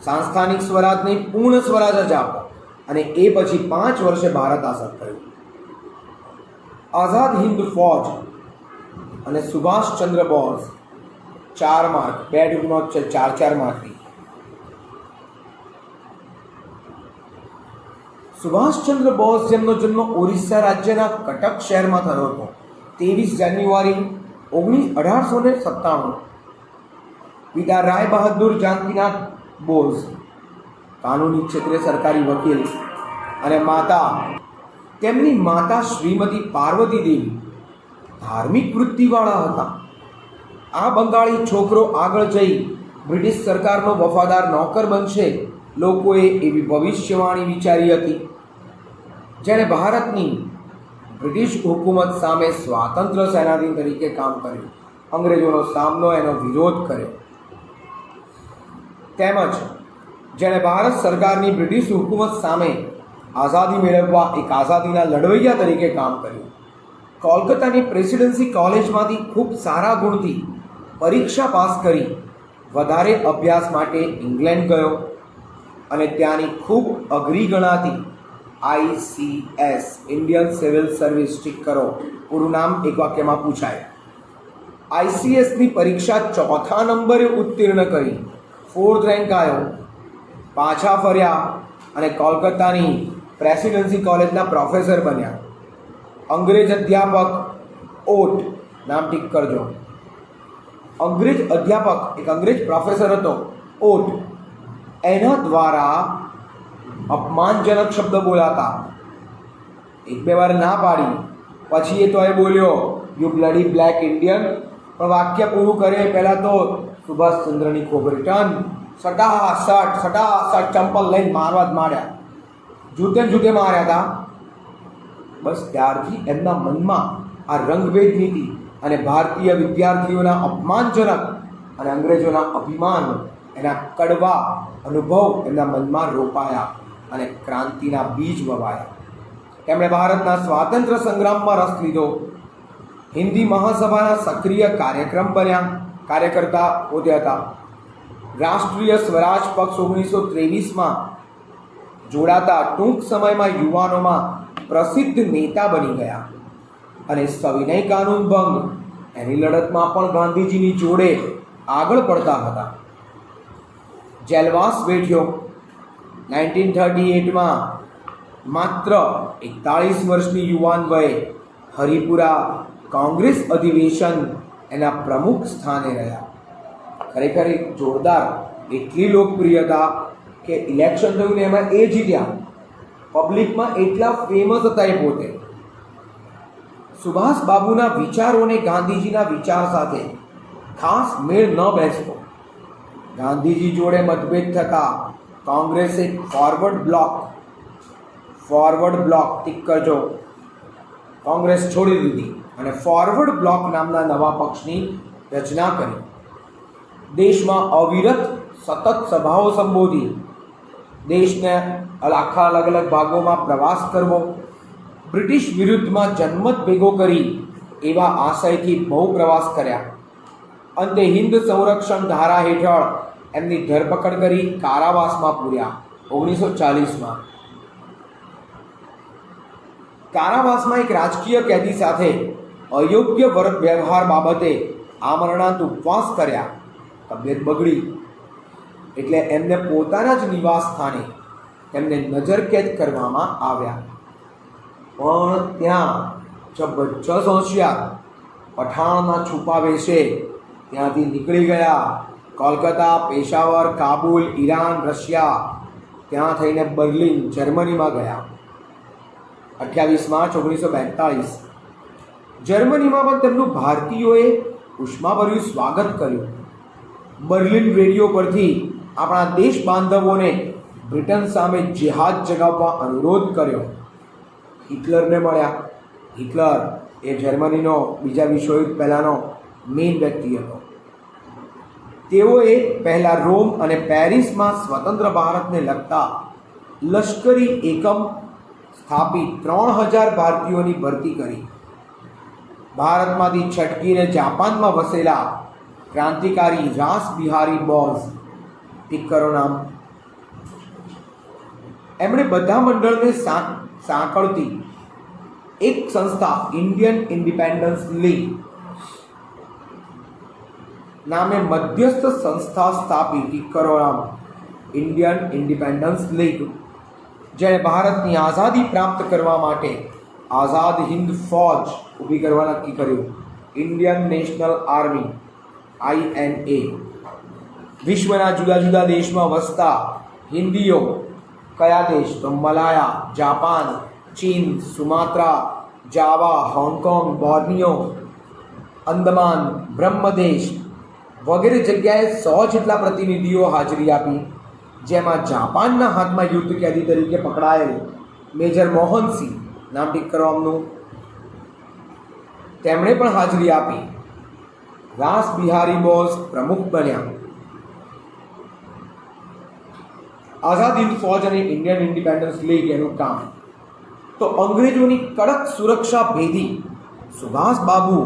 સાંસ્થાનિક સ્વરાજ નહીં, પૂર્ણ સ્વરાજ જ આપો. અને એ પછી 5 વર્ષે ભારત આઝાદ થયું. આઝાદ હિન્દ ફૌજ અને સુભાષચંદ્ર બોઝ 4 માર્ક, 2 ટૂંકનો 4 માર્કની. સુભાષચંદ્ર બોઝ જેમનો જન્મ ઓરિસ્સા રાજ્યના કટક શહેરમાં થયો હતો 23 જાન્યુઆરી 1897. પિતા રાય બહાદુર જાનકીનાથ બોઝ કાનૂની ક્ષેત્રે સરકારી વકીલ, અને તેમની માતા શ્રીમતી પાર્વતી દેવી ધાર્મિક વૃત્તિવાળા હતા. આ બંગાળી છોકરો આગળ જઈ બ્રિટિશ સરકારનો વફાદાર નોકર બનશે, લોકોએ એવી ભવિષ્યવાણી વિચારી હતી. જેણે ભારતની બ્રિટિશ હુકુમત સામે સ્વાતંત્ર્ય સેનાની તરીકે કામ કર્યું, અંગ્રેજોનો સામનો, એનો વિરોધ કર્યો. તેમજ જેણે ભારત સરકારની બ્રિટિશ હુકુમત સામે આઝાદી મેળવવા એક આઝાદીના લડવૈયા તરીકે કામ કર્યું. કોલકાતાની પ્રેસિડેન્સી કોલેજમાંથી ખૂબ સારા ગુણથી પરીક્ષા પાસ કરી વધારે અભ્યાસ માટે ઇંગ્લેન્ડ ગયો. અને ત્યાંની ખૂબ અઘરી ગણાતી ICS ઇન્ડિયન સિવિલ સર્વિસ, ઠીક કરો, પૂરું નામ એક વાક્યમાં પૂછાય. ICSની પરીક્ષા 4થા નંબરે ઉત્તીર્ણ કરી 4th રેન્ક આવ્યો. પાછા ફર્યા અને કોલકાતાની પ્રેસિડેન્સી કોલેજના પ્રોફેસર બન્યા. અંગ્રેજ અધ્યાપક ઓટ, નામ ઠીક કરજો, એક અંગ્રેજ પ્રોફેસર હતો ઓટ, એના દ્વારા અપમાનજનક શબ્દ બોલાતા. 1-2 વાર ના પાડી, પછી એ તો એ બોલ્યો યુ બ્લડી બ્લેક ઇન્ડિયન, પણ વાક્ય પૂરું કરે પહેલાં તો સુભાષચંદ્રની ખોબરી ટન સટાસટ ચંપલ લઈને મારવા જ માંડ્યા, જૂતે માર્યા હતા. બસ ત્યારથી એમના મનમાં આ રંગભેદ નીતિ અને ભારતીય વિદ્યાર્થીઓના અપમાનજનક અને અંગ્રેજોના અભિમાન, એના કડવા અનુભવ એમના મનમાં રોપાયા અને ક્રાંતિના બીજ વવાયા. તેમણે ભારતના સ્વાતંત્ર્ય સંગ્રામમાં રસ લીધો. હિન્દી મહાસભાના સક્રિય કાર્યકર્તા પોતે હતા. રાષ્ટ્રીય સ્વરાજ પક્ષ 1923માં જોડાતા ટૂંક સમયમાં યુવાનોમાં પ્રસિદ્ધ નેતા બની ગયા. અને સવિનય કાનૂન ભંગ એની લડતમાં પણ ગાંધીજીની જોડે આગળ પડતા હતા. જેલવાસ વેઠ્યો. 1938માં માત્ર 41 વર્ષની યુવાન વયે હરિપુરા કોંગ્રેસ અધિવેશન એના પ્રમુખ સ્થાને રહ્યા. ખરેખર એક જોરદાર, એટલી લોકપ્રિયતા કે ઇલેક્શન થયું ને એમાં એ જીત્યા. પબ્લિકમાં એટલા ફેમસ હતા એ પોતે. સુભાષ બાબુના વિચારોને ગાંધીજીના વિચાર સાથે ખાસ મેળ ન બેસતો. ગાંધીજી જોડે મતભેદ થતા કોંગ્રેસે ફોરવર્ડ બ્લોક ઠીક કરજો, કોંગ્રેસ છોડી દીધી અને ફોરવર્ડ બ્લોક નામના નવા પક્ષની રચના કરી. દેશમાં અવિરત સતત સભાઓ સંબોધી, દેશને આખા અલગ અલગ ભાગોમાં પ્રવાસ કરવો, બ્રિટિશ વિરુદ્ધમાં જનમત ભેગો કરી એવા આશયથી બહુ પ્રવાસ કર્યા. અંતે હિન્દ સંરક્ષણ ધારા હેઠળ એમની ધરપકડ કરી કારાવાસમાં પૂર્યા 1940માં. કારાવાસમાં એક રાજકીય કેદી સાથે અયોગ્ય વ્યવહાર બાબતે આમરણાંત ઉપવાસ કર્યા. તબિયત બગડી એટલે એમને પોતાના જ નિવાસ સ્થાને એમને નજરકેદ કરવામાં આવ્યા. પણ ત્યાં જબરજસ્ત હોશિયાર પઠાણના છુપા વેશે ત્યાંથી નીકળી ગયા. કોલકાતા, પેશાવર, કાબુલ, ઈરાન, રશિયા, ત્યાં થઈને બર્લિન, જર્મનીમાં ગયા. 28 માર્ચ 1942 જર્મનીમાં પણ તેમનું ભારતીયોએ ઉષ્માભર્યું સ્વાગત કર્યું. બર્લિન રેડિયો પરથી આપણા દેશ બાંધવોને બ્રિટન સામે જેહાદ જગાવવા અનુરોધ કર્યો. હિટલરને મળ્યા. હિટલર એ જર્મનીનો બીજા વિશ્વયુદ્ધ પહેલાંનો મેઇન વ્યક્તિ હતો. તેઓએ પહેલાં રોમ અને પેરિસમાં સ્વતંત્ર ભારતને લગતા લશ્કરી એકમ સ્થાપિત 3000 ભારતીયોની ભરતી કરી. ભારતમાંથી છટકીને જાપાનમાં વસેલા ક્રાંતિકારી રાસ બિહારી બોઝ, ઠીક કરો નામ, એમણે બધા મંડળને સાંકળતી એક સંસ્થા ઇન્ડિયન ઇન્ડિપેન્ડન્સ લીગ નામે મધ્યસ્થ સંસ્થા સ્થાપી. ઠીક કરો નામ, ઇન્ડિયન ઇન્ડિપેન્ડન્સ લીગ, જેણે ભારતની આઝાદી પ્રાપ્ત કરવા માટે આઝાદ હિન્દ ફૌજ ઊભી કરવા નક્કી કર્યું. Indian national army INA. વિશ્વના જુદા જુદા દેશમાં વસતા હિન્દીઓ કયા દેશ? તો મલાયા, જાપાન, ચીન, સુમાત્રા, જાવા, હોંગકોંગ, બોર્નિયો, અંદમાન, બ્રહ્મદેશ વગેરે જગ્યાએ 100 જેટલા પ્રતિનિધિઓ હાજરી આપી. જેમાં જાપાનના હાથમાં યુદ્ધ કેદી તરીકે પકડાયેલ મેજર મોહનસિંહ, નામ ઠીક કરવાનું, તેમણે પણ હાજરી આપી. રાસ બિહારી બોઝ પ્રમુખ બન્યા. આઝાદ હિન્દ ફૌજ અને ઇન્ડિયન ઇન્ડિપેન્ડન્સ લીગ એનું કામ તો અંગ્રેજોની કડક સુરક્ષા ભેદી સુભાષ બાબુ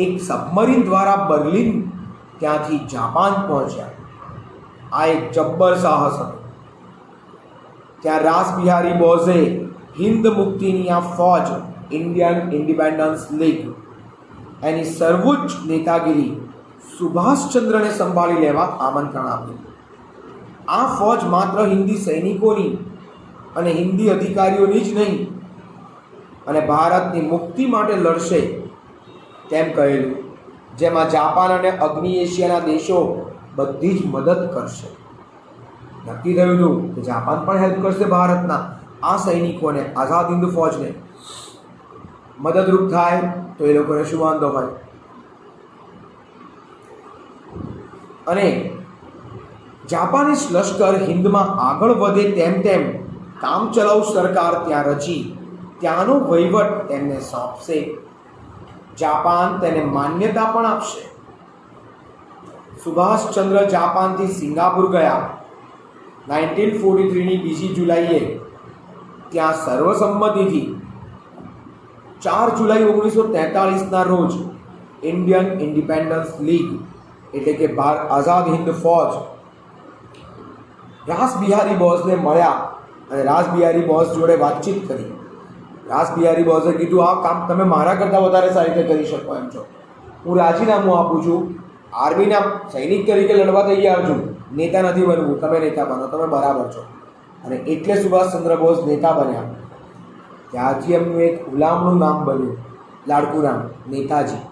એક સબમરીન દ્વારા બર્લિન ત્યાંથી જાપાન પહોંચ્યા. આ એક જબ્બર સાહસ હતું. ત્યાં રાસ બિહારી બોઝે હિન્દ મુક્તિની આ ફૌજ ઇન્ડિયન ઇન્ડિપેન્ડન્સ લીગ એની સર્વોચ્ચ નેતાગીરી સુભાષચંદ્રને સંભાળી લેવા આમંત્રણ આપ્યું. આ ફૌજ માત્ર હિન્દી સૈનિકોની અને હિન્દી અધિકારીઓની જ નહીં અને ભારતની મુક્તિ માટે લડશે તેમ કહેલું. જેમાં જાપાન અને અગ્નિ એશિયાના દેશો બધી જ મદદ કરશે. નક્કી થયું હતું કે જાપાન પણ હેલ્પ કરશે ભારતના આ સૈનિકોને, આઝાદ હિન્દ ફૌજને મદદરૂપ થાય તો એ લોકોને શું વાંધો હોય. અને જાપાનીઝ લશ્કર હિન્દમાં આગળ વધે તેમ તેમ કામચલાઉ સરકાર ત્યાં રચી ત્યાંનો વહીવટ તેમને સોંપશે. જાપાન તેને માન્યતા પણ આપશે. સુભાષચંદ્ર જાપાનથી સિંગાપુર ગયા. 1943ની 2 જુલાઈએ ત્યાં સર્વસંમતિથી 4 જુલાઈ 1943ના રોજ ઇન્ડિયન ઇન્ડિપેન્ડન્સ લીગ એટલે કે આઝાદ હિન્દ ફૌજ રાસ બિહારી બોઝને મળ્યા અને રાસ બિહારી બોઝ જોડે વાતચીત કરી. રાસ બિહારી બોઝે કીધું, આ કામ તમે મારા કરતાં વધારે સારી રીતે કરી શકો એમ છો. હું રાજીનામું આપું છું. આર્મીના સૈનિક તરીકે લડવા તૈયાર છું. નેતા નથી બનવું. તમે નેતા બનો, તમે બરાબર છો. અને એટલે સુભાષચંદ્ર બોઝ નેતા બન્યા. ત્યારથી એમનું એક ગુલામનું નામ બન્યું, લાડકુ નામ, નેતાજી.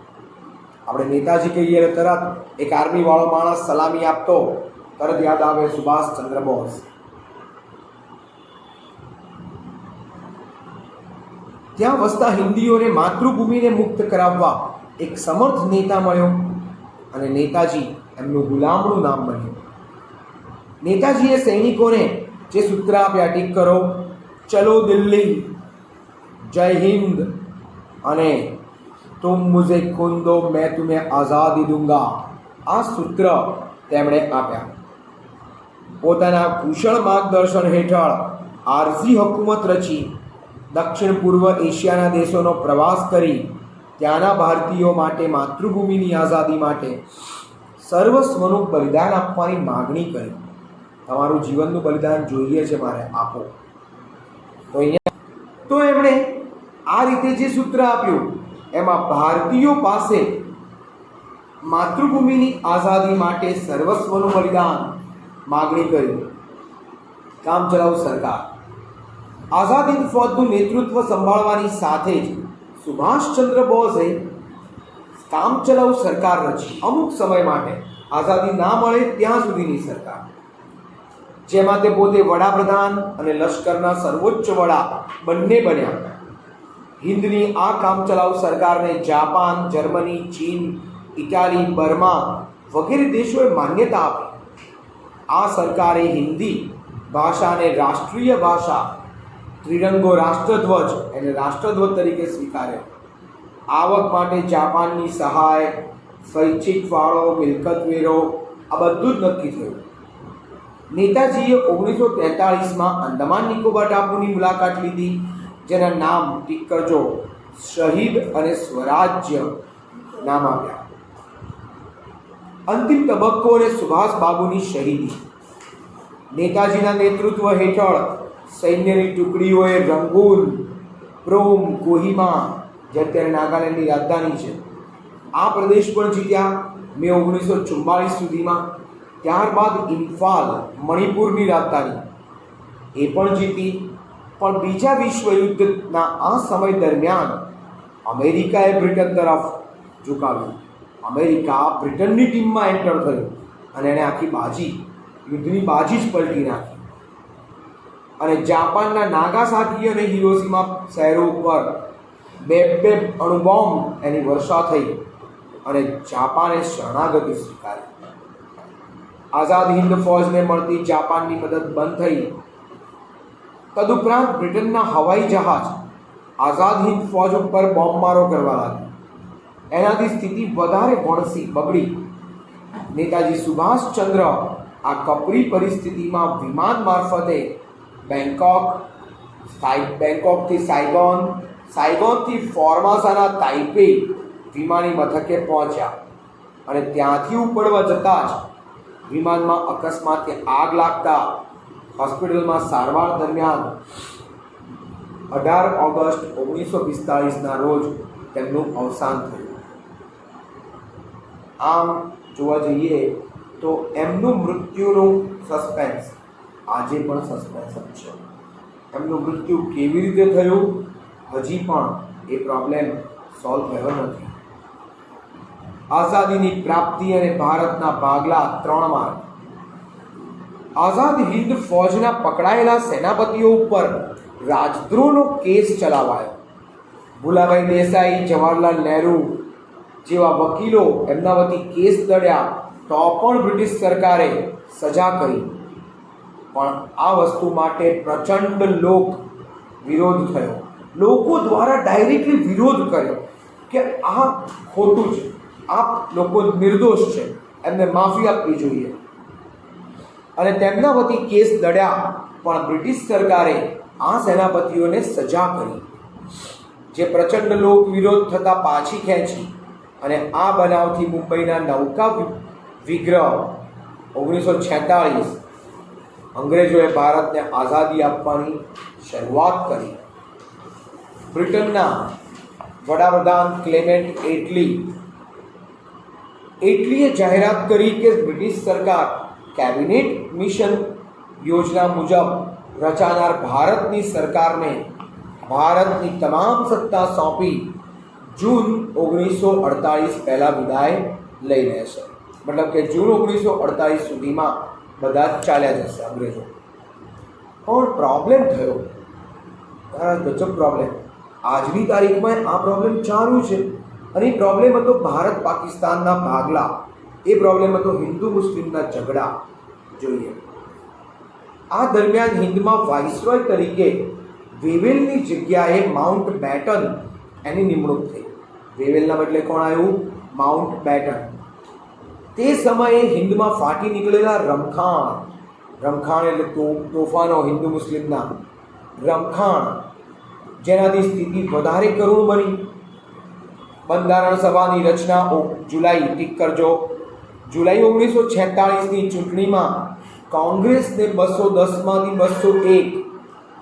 આપણે નેતાજી કહીએ તરત એક આર્મીવાળો માણસ સલામી આપતો તરત યાદ આવે સુભાષચંદ્ર બોઝ. ત્યાં વસતા હિન્દીઓને માતૃભૂમિને મુક્ત કરાવવા એક સમર્થ નેતા મળ્યો અને નેતાજી એમનું ગુલામનું નામ બન્યું. નેતાજીએ સૈનિકોને જે સૂત્ર આપ્યા, ટીક કરો, ચલો દિલ્હી, જય હિન્દ અને तुम मुझे खून दो मैं तुम्हें आज़ादी दूंगा आ सूत्र તેમણે આપ્યા। પોતાના કુશળ માર્ગદર્શન હેઠળ આરઝી હકુમત રચી દક્ષિણ પૂર્વ એશિયાના દેશોનો પ્રવાસ કરી ત્યાંના ભારતીયો માટે માતૃભૂમિની આઝાદી માટે સર્વસ્વનું બલિદાન આપવાની માગણી કરી। તમારું જીવનનું બલિદાન જોઈએ છે મારે, આપો। તો અહીંયા તો એમણે આ રીતે જે સૂત્ર આપ્યું એમાં ભારતીયો પાસે માતૃભૂમિની આઝાદી માટે સર્વસ્વનું બલિદાન માગણી કરી। કામચલાઉ સરકાર આઝાદ હિંદ ફૌજનું નેતૃત્વ સંભાળવાની સાથે જ સુભાષચંદ્ર બોઝે કામચલાઉ સરકાર રચી। અમુક સમય માટે આઝાદી ના મળે ત્યાં સુધીની સરકાર, જેમાં તે પોતે વડાપ્રધાન અને લશ્કરના સર્વોચ્ચ વડા બંને બન્યા। હિન્દની આ કામચલાઉ સરકારને જાપાન, જર્મની, ચીન, ઇટાલી, બર્મા વગેરે દેશોએ માન્યતા આપી। આ સરકારે હિન્દી ભાષાને રાષ્ટ્રીય ભાષા, ત્રિરંગો રાષ્ટ્રધ્વજ એને રાષ્ટ્રધ્વજ તરીકે સ્વીકાર્યો। આવક માટે જાપાનની સહાય, સ્વૈચ્છિક ફાળો, મિલકત વેરો આ બધું જ નક્કી થયું। નેતાજીએ 1943માં અંદમાન નિકોબાર ટાપુની મુલાકાત લીધી, જેના નામ ટીક કરજો, શહીદ અને સ્વરાજ્ય નામ આપ્યા। અંતિમ તબક્કો અને સુભાષ બાબુની શહીદી। નેતાજીના નેતૃત્વ હેઠળ સૈન્યની ટુકડીઓએ રંગૂન, પ્રોમ, કોહિમા જે અત્યારે નાગાલેન્ડની રાજધાની છે આ પ્રદેશ પણ જીત્યા મે 1944 સુધીમાં। ત્યારબાદ ઇમ્ફાલ, મણિપુરની રાજધાની એ પણ જીતી। પણ બીજા વિશ્વયુદ્ધના આ સમય દરમિયાન અમેરિકાએ બ્રિટન તરફ ઝુકાવ્યું। અમેરિકા બ્રિટનની ટીમમાં એન્ટર થયું અને એણે આખી બાજી, યુદ્ધની બાજી જ પલટી નાખી અને જાપાનના નાગાસાકી અને હિરોશીમા શહેરો ઉપર બે અણુબોમ્બ એની વર્ષા થઈ અને જાપાને શરણાગતિ સ્વીકારી। આઝાદ હિન્દ ફૌજને મળતી જાપાનની મદદ બંધ થઈ। તદુપરાંત બ્રિટનના હવાઈ જહાજ આઝાદ હિન્દ ફૌજ ઉપર બોમ્બમારો કરવા લાગ્યા। એનાથી સ્થિતિ વધારે બગડી। નેતાજી સુભાષચંદ્ર આ કપરી પરિસ્થિતિમાં વિમાન મારફતે બેંકોકથી સાયગોન, સાયગોનથી ફોર્માસાના તાઇપે વિમાની મથકે પહોંચ્યા અને ત્યાંથી ઉપડવા જતાં જ વિમાનમાં અકસ્માતે આગ લાગતા હોસ્પિટલમાં સારવાર દરમિયાન 18 ઓગસ્ટ 1945ના રોજ તેમનું અવસાન થયું। આમ જોવા જઈએ તો એમનું મૃત્યુનું સસ્પેન્સ આજે પણ સસ્પેન્સ જ છે। એમનું મૃત્યુ કેવી રીતે થયું હજી પણ એ પ્રોબ્લેમ સોલ્વ થયો નથી। આઝાદીની પ્રાપ્તિ અને ભારતના ભાગલા 3 માર્ગ। આઝાદ હિન્દ ફૌજના પકડાયેલા સેનાપતિઓ ઉપર રાજદ્રોહનો કેસ ચલાવાયો। ભુલાભાઈ દેસાઈ, જવાહરલાલ નહેરુ જેવા વકીલો એમના વતી કેસ લડ્યા તો પણ બ્રિટિશ સરકારે સજા કરી। પણ આ વસ્તુ માટે પ્રચંડ લોક વિરોધ થયો। લોકો દ્વારા ડાયરેક્ટલી વિરોધ કર્યો કે આ ખોટું છે, આ લોકો નિર્દોષ છે, એમને માફી આપવી જોઈએ અને તેમના વતી કેસ લડ્યા પણ બ્રિટિશ સરકારે આ સેનાપતિઓને સજા કરી, જે પ્રચંડ લોક વિરોધ થતાં પાછી ખેંચી અને આ બનાવથી મુંબઈના નૌકા વિગ્રહ 1946 અંગ્રેજોએ ભારતને આઝાદી આપવાની શરૂઆત કરી। બ્રિટનના વડાપ્રધાન ક્લેમેન્ટ એટલીએ જાહેરાત કરી કે બ્રિટિશ સરકાર કેબિનેટ મિશન યોજના મુજબ રચાનાર ભારતની સરકારને ભારતની તમામ સત્તા સોંપી જૂન 1948 પહેલાં વિદાય લઈ લેશે। मतलब કે જૂન 1948 સુધીમાં બધા ચાલ્યા જશે અંગ્રેજો। પણ પ્રોબ્લેમ થયો, ગજબ પ્રોબ્લેમ। આજની તારીખમાં આ પ્રોબ્લેમ ચાલુ છે અને એ પ્રોબ્લેમ હતો ભારત પાકિસ્તાનના ભાગલા, એ પ્રોબ્લેમ હતો હિન્દુ મુસ્લિમના ઝઘડા। જોઈએ આ દરમિયાન હિન્દમાં વાઇસરોય તરીકે વેવેલની જગ્યાએ માઉન્ટ બેટન એની નિમણૂક થઈ। વેવેલના બદલે કોણ આવ્યું? Mountbatten. તે સમયે હિન્દમાં ફાટી નીકળેલા રમખાણ એટલે તોફાનો હિન્દુ મુસ્લિમના રમખાણ, જેનાથી સ્થિતિ વધારે કરુણ બની. બંધારણ સભાની રચના જુલાઈ 1946ની ચૂંટણીમાં કોંગ્રેસને 210માંથી 201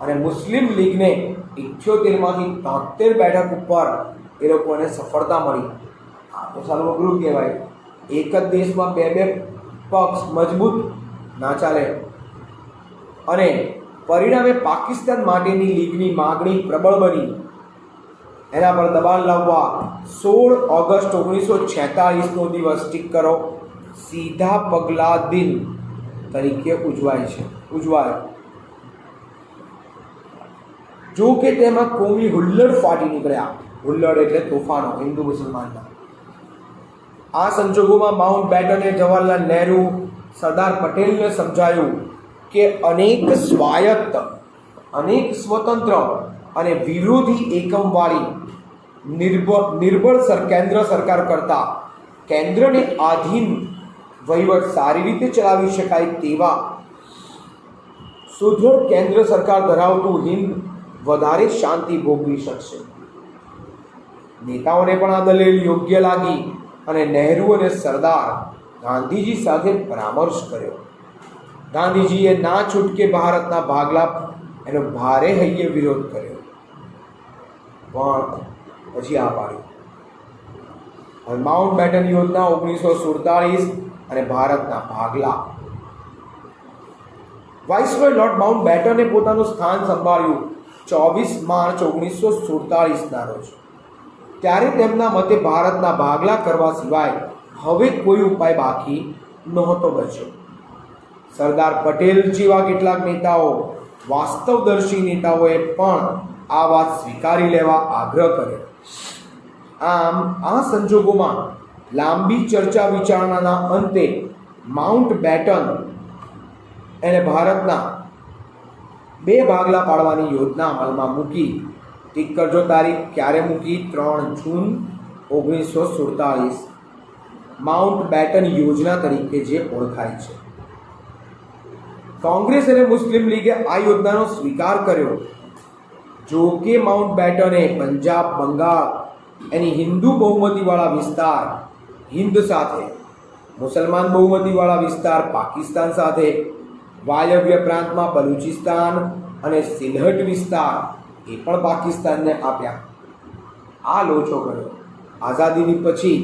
અને મુસ્લિમ લીગને 78માંથી 73 બેઠક ઉપર એ લોકોને સફળતા મળી. આ તો સારું અઘરું કહેવાય. એક જ દેશમાં બે પક્ષ મજબૂત ના ચાલે. અને પરિણામે પાકિસ્તાન માટેની લીગની માગણી પ્રબળ બની. એના પર દબાણ લાવવા 16 ઓગસ્ટ 1946નો દિવસ ટીક કરો સીધા પગલા દિન તરીકે ઉજવાયો. જો કે તેમાં કોમી હુલ્લડ ફાટી નીકળ્યા. હુલ્લડ એટલે તોફાનો હિન્દુ મુસલમાનના. આ સંજોગોમાં માઉન્ટ બેટને જવાહરલાલ નહેરુ, સરદાર પટેલને સમજાયું કે અનેક સ્વાયત્ત, અનેક સ્વતંત્ર અને વિરોધી એકમવાળી નિર્બળ કેન્દ્ર સરકાર કરતાં કેન્દ્રને આધીન વહીવટ સારી રીતે ચલાવી શકાય તેવા સુદૃઢ કેન્દ્ર સરકાર ધરાવતું હિન્દ વધારે શાંતિ ભોગવી શકશે. નેતાઓને પણ આ દલીલ યોગ્ય લાગી અને નહેરુ અને સરદાર ગાંધીજી સાથે પરામર્શ કર્યો. ગાંધીજીએ ના છૂટકે ભારતના ભાગલા એનો ભારે હૈયે વિરોધ કર્યો, પણ પછી આ પાડ્યું. માઉન્ટ બેટન યોજના 1947 અને ભારતના ભાગલા. વાઇસરોય લોર્ડ માઉન્ટ બેટને પોતાનું સ્થાન સંભાળ્યું 24 માર્ચ 1947ના રોજ. ત્યારે તેમના મતે ભારતના ભાગલા કરવા સિવાય હવે કોઈ ઉપાય બાકી નહોતો બચ્યો. સરદાર પટેલ જેવા કેટલાક નેતાઓ, વાસ્તવદર્શી નેતાઓએ પણ આ વાત સ્વીકારી લેવા આગ્રહ કર્યો. આમ આ સંજોગોમાં લાંબી ચર્ચા વિચારણાના અંતે માઉન્ટ બેટન એને ભારતના 2 ભાગલા પાડવાની યોજના અમલમાં મૂકી. ઠીક કરજો તારીખ ક્યારે મૂકી? 3 જૂન 1947. માઉન્ટ બેટન યોજના તરીકે જે ઓળખાય છે. કોંગ્રેસ અને મુસ્લિમ લીગે આ યોજનાનો સ્વીકાર કર્યો. જો કે માઉન્ટ બેટને પંજાબ, બંગાળ એની હિન્દુ બહુમતીવાળા વિસ્તાર હિન્દ સાથે, મુસલમાન બહુમતીવાળા વિસ્તાર પાકિસ્તાન સાથે, વાયવ્ય પ્રાંતમાં બલુચિસ્તાન અને સિલહટ વિસ્તાર એ પણ પાકિસ્તાનને આપ્યા. આ લોચો કર્યો. આઝાદીની પછી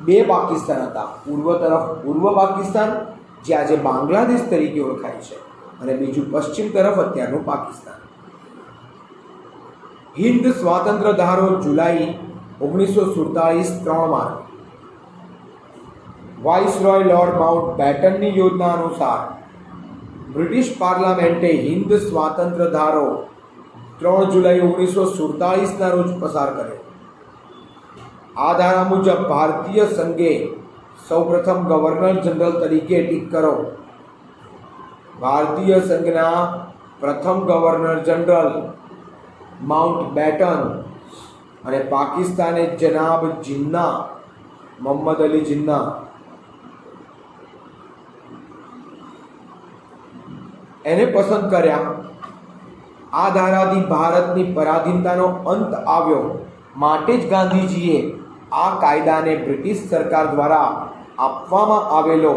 2 પાકિસ્તાન હતા. પૂર્વ તરફ પૂર્વ પાકિસ્તાન, જે આજે બાંગ્લાદેશ તરીકે ઓળખાય છે, અને બીજું પશ્ચિમ તરફ અત્યારનું પાકિસ્તાન. હિન્દ સ્વાતંત્ર્ય ધારો જુલાઈ 1947 3 માર્ચ. વાઇસરોય લોર્ડ માઉન્ટ બેટનની યોજના અનુસાર બ્રિટિશ પાર્લામેન્ટે હિન્દ સ્વાતંત્ર્ય ધારો 3 જુલાઈ 1947ના રોજ પસાર કર્યો. આ ધારા મુજબ ભારતીય સંઘે સૌપ્રથમ ગવર્નર જનરલ તરીકે ટીક કરો ભારતીય સંઘના પ્રથમ ગવર્નર જનરલ માઉન્ટ બેટન અને પાકિસ્તાને જનાબ જિન્ના, મોહમ્મદ અલી જિન્ના એને પસંદ કર્યા. આ ધારાથી ભારતની પરાધીનતાનો અંત આવ્યો. માટે જ ગાંધીજીએ આ કાયદાને બ્રિટિશ સરકાર દ્વારા આપવામાં આવેલો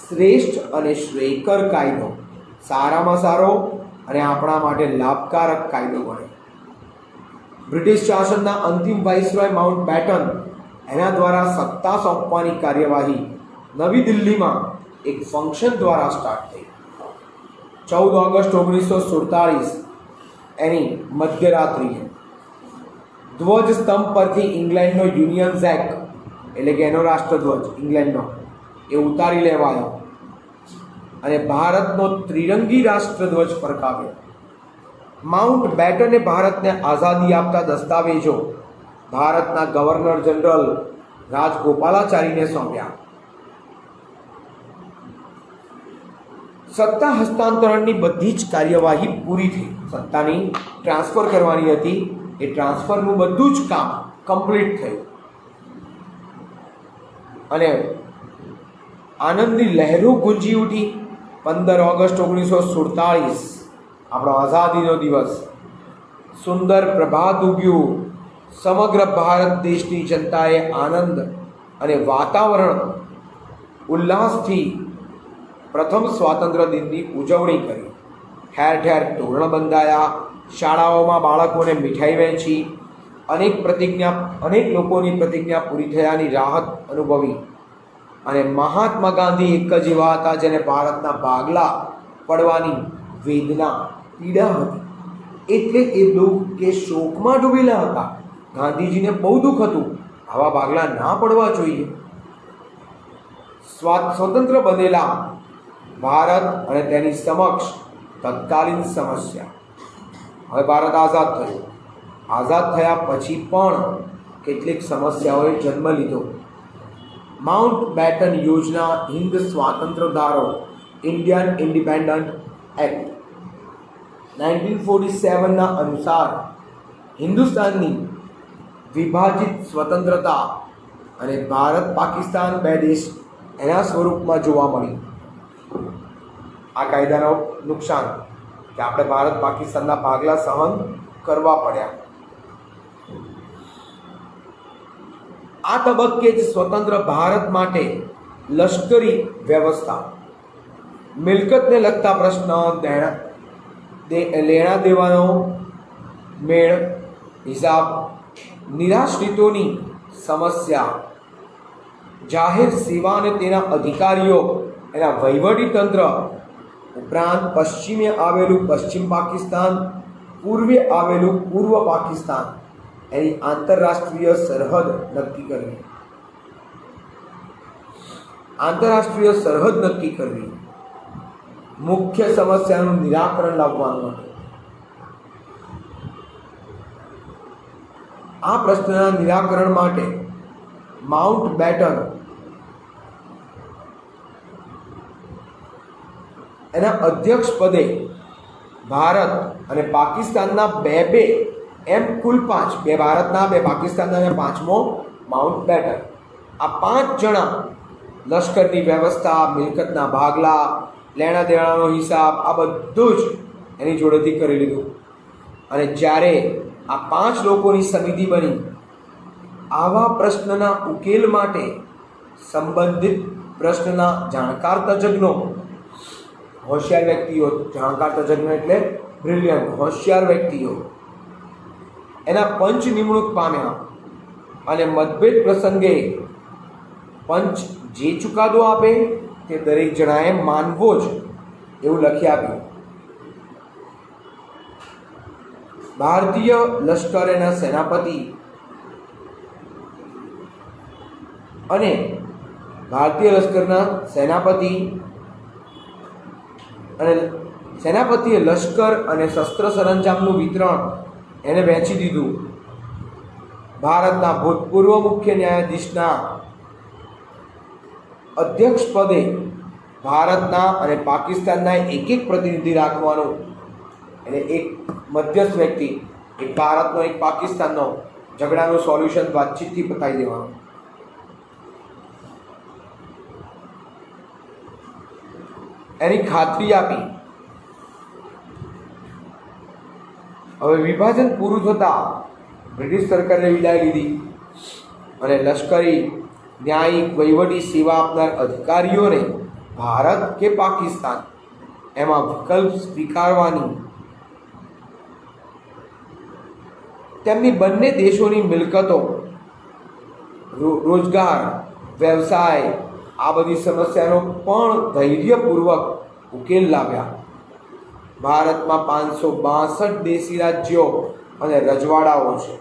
શ્રેષ્ઠ અને શ્રેયકર કાયદો, સારામાં સારો અને આપણા માટે લાભકારક કાયદો ગણ્યો. બ્રિટિશ શાસનના અંતિમ વાઇસરોય માઉન્ટ બેટન એના દ્વારા સત્તા સોંપવાની કાર્યવાહી નવી દિલ્હીમાં એક ફંક્શન દ્વારા સ્ટાર્ટ થઈ. 14 ઓગસ્ટ 1947 એની મધ્યરાત્રિએ ધ્વજ સ્તંભ પરથી ઇંગ્લેન્ડનો યુનિયન ઝેક એટલે કે એનો રાષ્ટ્રધ્વજ ઇંગ્લેન્ડનો એ ઉતારી લેવાયો અને ભારતનો ત્રિરંગી રાષ્ટ્રધ્વજ ફરકાવ્યો. માઉન્ટ બેટને ભારતને આઝાદી આપતા દસ્તાવેજો ભારતના ગવર્નર જનરલ રાજગોપાલાચારીને સોંપ્યા. સત્તા હસ્તાંતરણની બધી જ કાર્યવાહી પૂરી થઈ. સત્તાની ટ્રાન્સફર કરવાની હતી, એ ટ્રાન્સફરનું બધું જ કામ કમ્પ્લીટ થયું. અને આનંદની લહેરો ગુંજી ઉઠી. 15 ઓગસ્ટ 1947 આપણો આઝાદીનો દિવસ. સુંદર પ્રભાત ઉગ્યું. સમગ્ર ભારત દેશની જનતાએ આનંદ અને વાતાવરણ ઉલ્લાસથી પ્રથમ સ્વાતંત્ર્ય દિનની ઉજવણી કરી. ઠેર ઠેર તોરણ બંધાયા. શાળાઓમાં બાળકોને મીઠાઈ વહેંચી. અનેક લોકોની પ્રતિજ્ઞા પૂરી થયાની રાહત અનુભવી. અને મહાત્મા ગાંધી એક જ એવા હતા જેને ભારતના ભાગલા પડવાની વેદના પીડા હતી, એટલે એ દુઃખ કે શોકમાં ડૂબેલા હતા. ગાંધીજીને બહુ દુઃખ હતું, આવા ભાગલા ના પડવા જોઈએ. સ્વતંત્ર બનેલા ભારત અને તેની સમક્ષ તત્કાલીન સમસ્યા. હવે ભારત આઝાદ થયું. આઝાદ થયા પછી પણ કેટલીક સમસ્યાઓએ જન્મ લીધો. માઉન્ટ બેટન યોજના, હિન્દ સ્વાતંત્ર્ય ધારો, ઇન્ડિયન ઇન્ડિપેન્ડન્ટ એક્ટ 1947ના અનુસાર હિન્દુસ્તાનની વિભાજિત સ્વતંત્રતા અને ભારત પાકિસ્તાન બે દેશ એના સ્વરૂપમાં જોવા મળી. આ કાયદાનો નુકસાન કે આપણે ભારત પાકિસ્તાનના ભાગલા સહન કરવા પડ્યા. આ તબક્કે જ સ્વતંત્ર ભારત માટે લશ્કરી વ્યવસ્થા, મિલકતને લગતા પ્રશ્ન, લેણા દેવાનો મેળ, હિસાબ, નિરાશ્રિતોની સમસ્યા, જાહેર સેવા અને તેના અધિકારીઓ, એના વહીવટી તંત્ર ઉપરાંત પશ્ચિમે આવેલું પશ્ચિમ પાકિસ્તાન, પૂર્વે આવેલું પૂર્વ પાકિસ્તાન, એની આંતરરાષ્ટ્રીય સરહદ નક્કી કરવી. આંતરરાષ્ટ્રીય સરહદ નક્કી કરવી, મુખ્ય સમસ્યાનું નિરાકરણ લાવવાનું હતું. આ પ્રશ્નના નિરાકરણ માટે માઉન્ટ બેટન એના અધ્યક્ષ પદે ભારત અને પાકિસ્તાનના બે એમ કુલ 5, 2 ભારતના, 2 પાકિસ્તાનના અને 5મો માઉન્ટ બેટન, આ 5 જણા લશ્કરની વ્યવસ્થા, મિલકતના ભાગલા, લેણા દેણાનો હિસાબ, આ બધું જ એની જોડેથી કરી લીધું. અને જ્યારે આ 5 લોકોની સમિતિ બની, આવા પ્રશ્નના ઉકેલ માટે સંબંધિત પ્રશ્નના જાણકાર તજજ્ઞો, હોશિયાર વ્યક્તિઓ, જાણકાર તજજ્ઞો એટલે બ્રિલિયન્ટ, હોશિયાર વ્યક્તિઓ, એના પંચ નિમણૂક પામ્યા. અને મતભેદ પ્રસંગે પંચ જે ચુકાદો આપે તે દરેક જણાએ માનવો જ, એવું લખી આપ્યું. ભારતીય લશ્કરના સેનાપતિ અને ભારતીય લશ્કરના સેનાપતિએ લશ્કર અને શસ્ત્ર સરંજામનું વિતરણ એને વહેંચી દીધું. ભારતના ભૂતપૂર્વ મુખ્ય ન્યાયાધીશના અધ્યક્ષ પદે ભારતના અને પાકિસ્તાનના એક પ્રતિનિધિ રાખવાનું, એટલે એક મધ્યસ્થ વ્યક્તિ, એક ભારતનો એક પાકિસ્તાનનો, ઝઘડાનું સોલ્યુશન વાતચીતથી પતાવી દેવાનું. એની ખાતરી આપી. હવે વિભાજન પૂરું થતાં બ્રિટિશ સરકારે વિદાય લીધી અને લશ્કરી, ન્યાયિક, વહીવટી સેવા આપનાર અધિકારીઓને ભારત કે પાકિસ્તાન એમાં વિકલ્પ સ્વીકારવાની, તેમની બંને દેશોની મિલકતો, રોજગાર, વ્યવસાય, આ બધી સમસ્યાનો પણ ધૈર્યપૂર્વક ઉકેલ લાવ્યા. ભારતમાં 562 દેશી રાજ્યો અને રજવાડાઓ છે.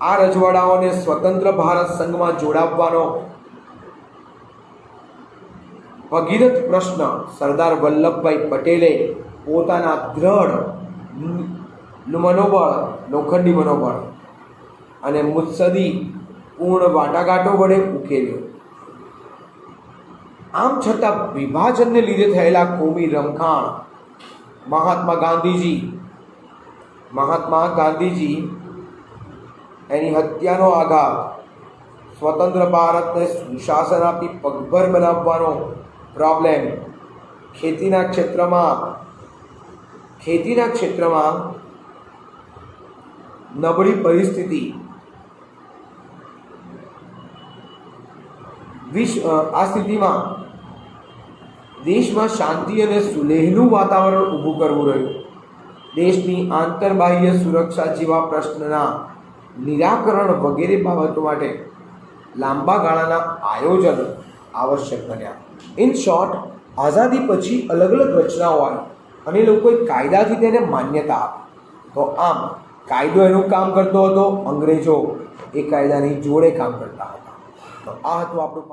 આ રજવાડાઓને સ્વતંત્ર ભારત સંઘમાં જોડાવવાનો ભગીરથ પ્રશ્ન સરદાર વલ્લભભાઈ પટેલે પોતાના દ્રઢ મનોબળ, લોખંડી મનોબળ અને મુત્સદી પૂર્ણ વાટાઘાટો વડે ઉકેલ્યો. આમ છતાં વિભાજનને લીધે થયેલા કોમી રમખાણ મહાત્મા ગાંધીજી એની હત્યાનો આઘાત, સ્વતંત્ર ભારતને સુશાસન આપી પગભર બનાવવાનો પ્રોબ્લેમ, ખેતીના ક્ષેત્રમાં નબળી પરિસ્થિતિ, આ સ્થિતિમાં દેશમાં શાંતિ અને સુલેહનું વાતાવરણ ઊભું કરવું રહ્યું. દેશની આંતરબાહ્ય સુરક્ષા જેવા પ્રશ્નના નિરાકરણ વગેરે બાબતો માટે લાંબા ગાળાના આયોજન આવશ્યક બન્યા. ઇન શોર્ટ, આઝાદી પછી અલગ અલગ રચનાઓ આવી અને લોકોએ કાયદાથી તેને માન્યતા આપી. તો આમ કાયદો એનું કામ કરતો હતો, અંગ્રેજો એ કાયદાની જોડે કામ કરતા હતા. તો આ હતું આપણું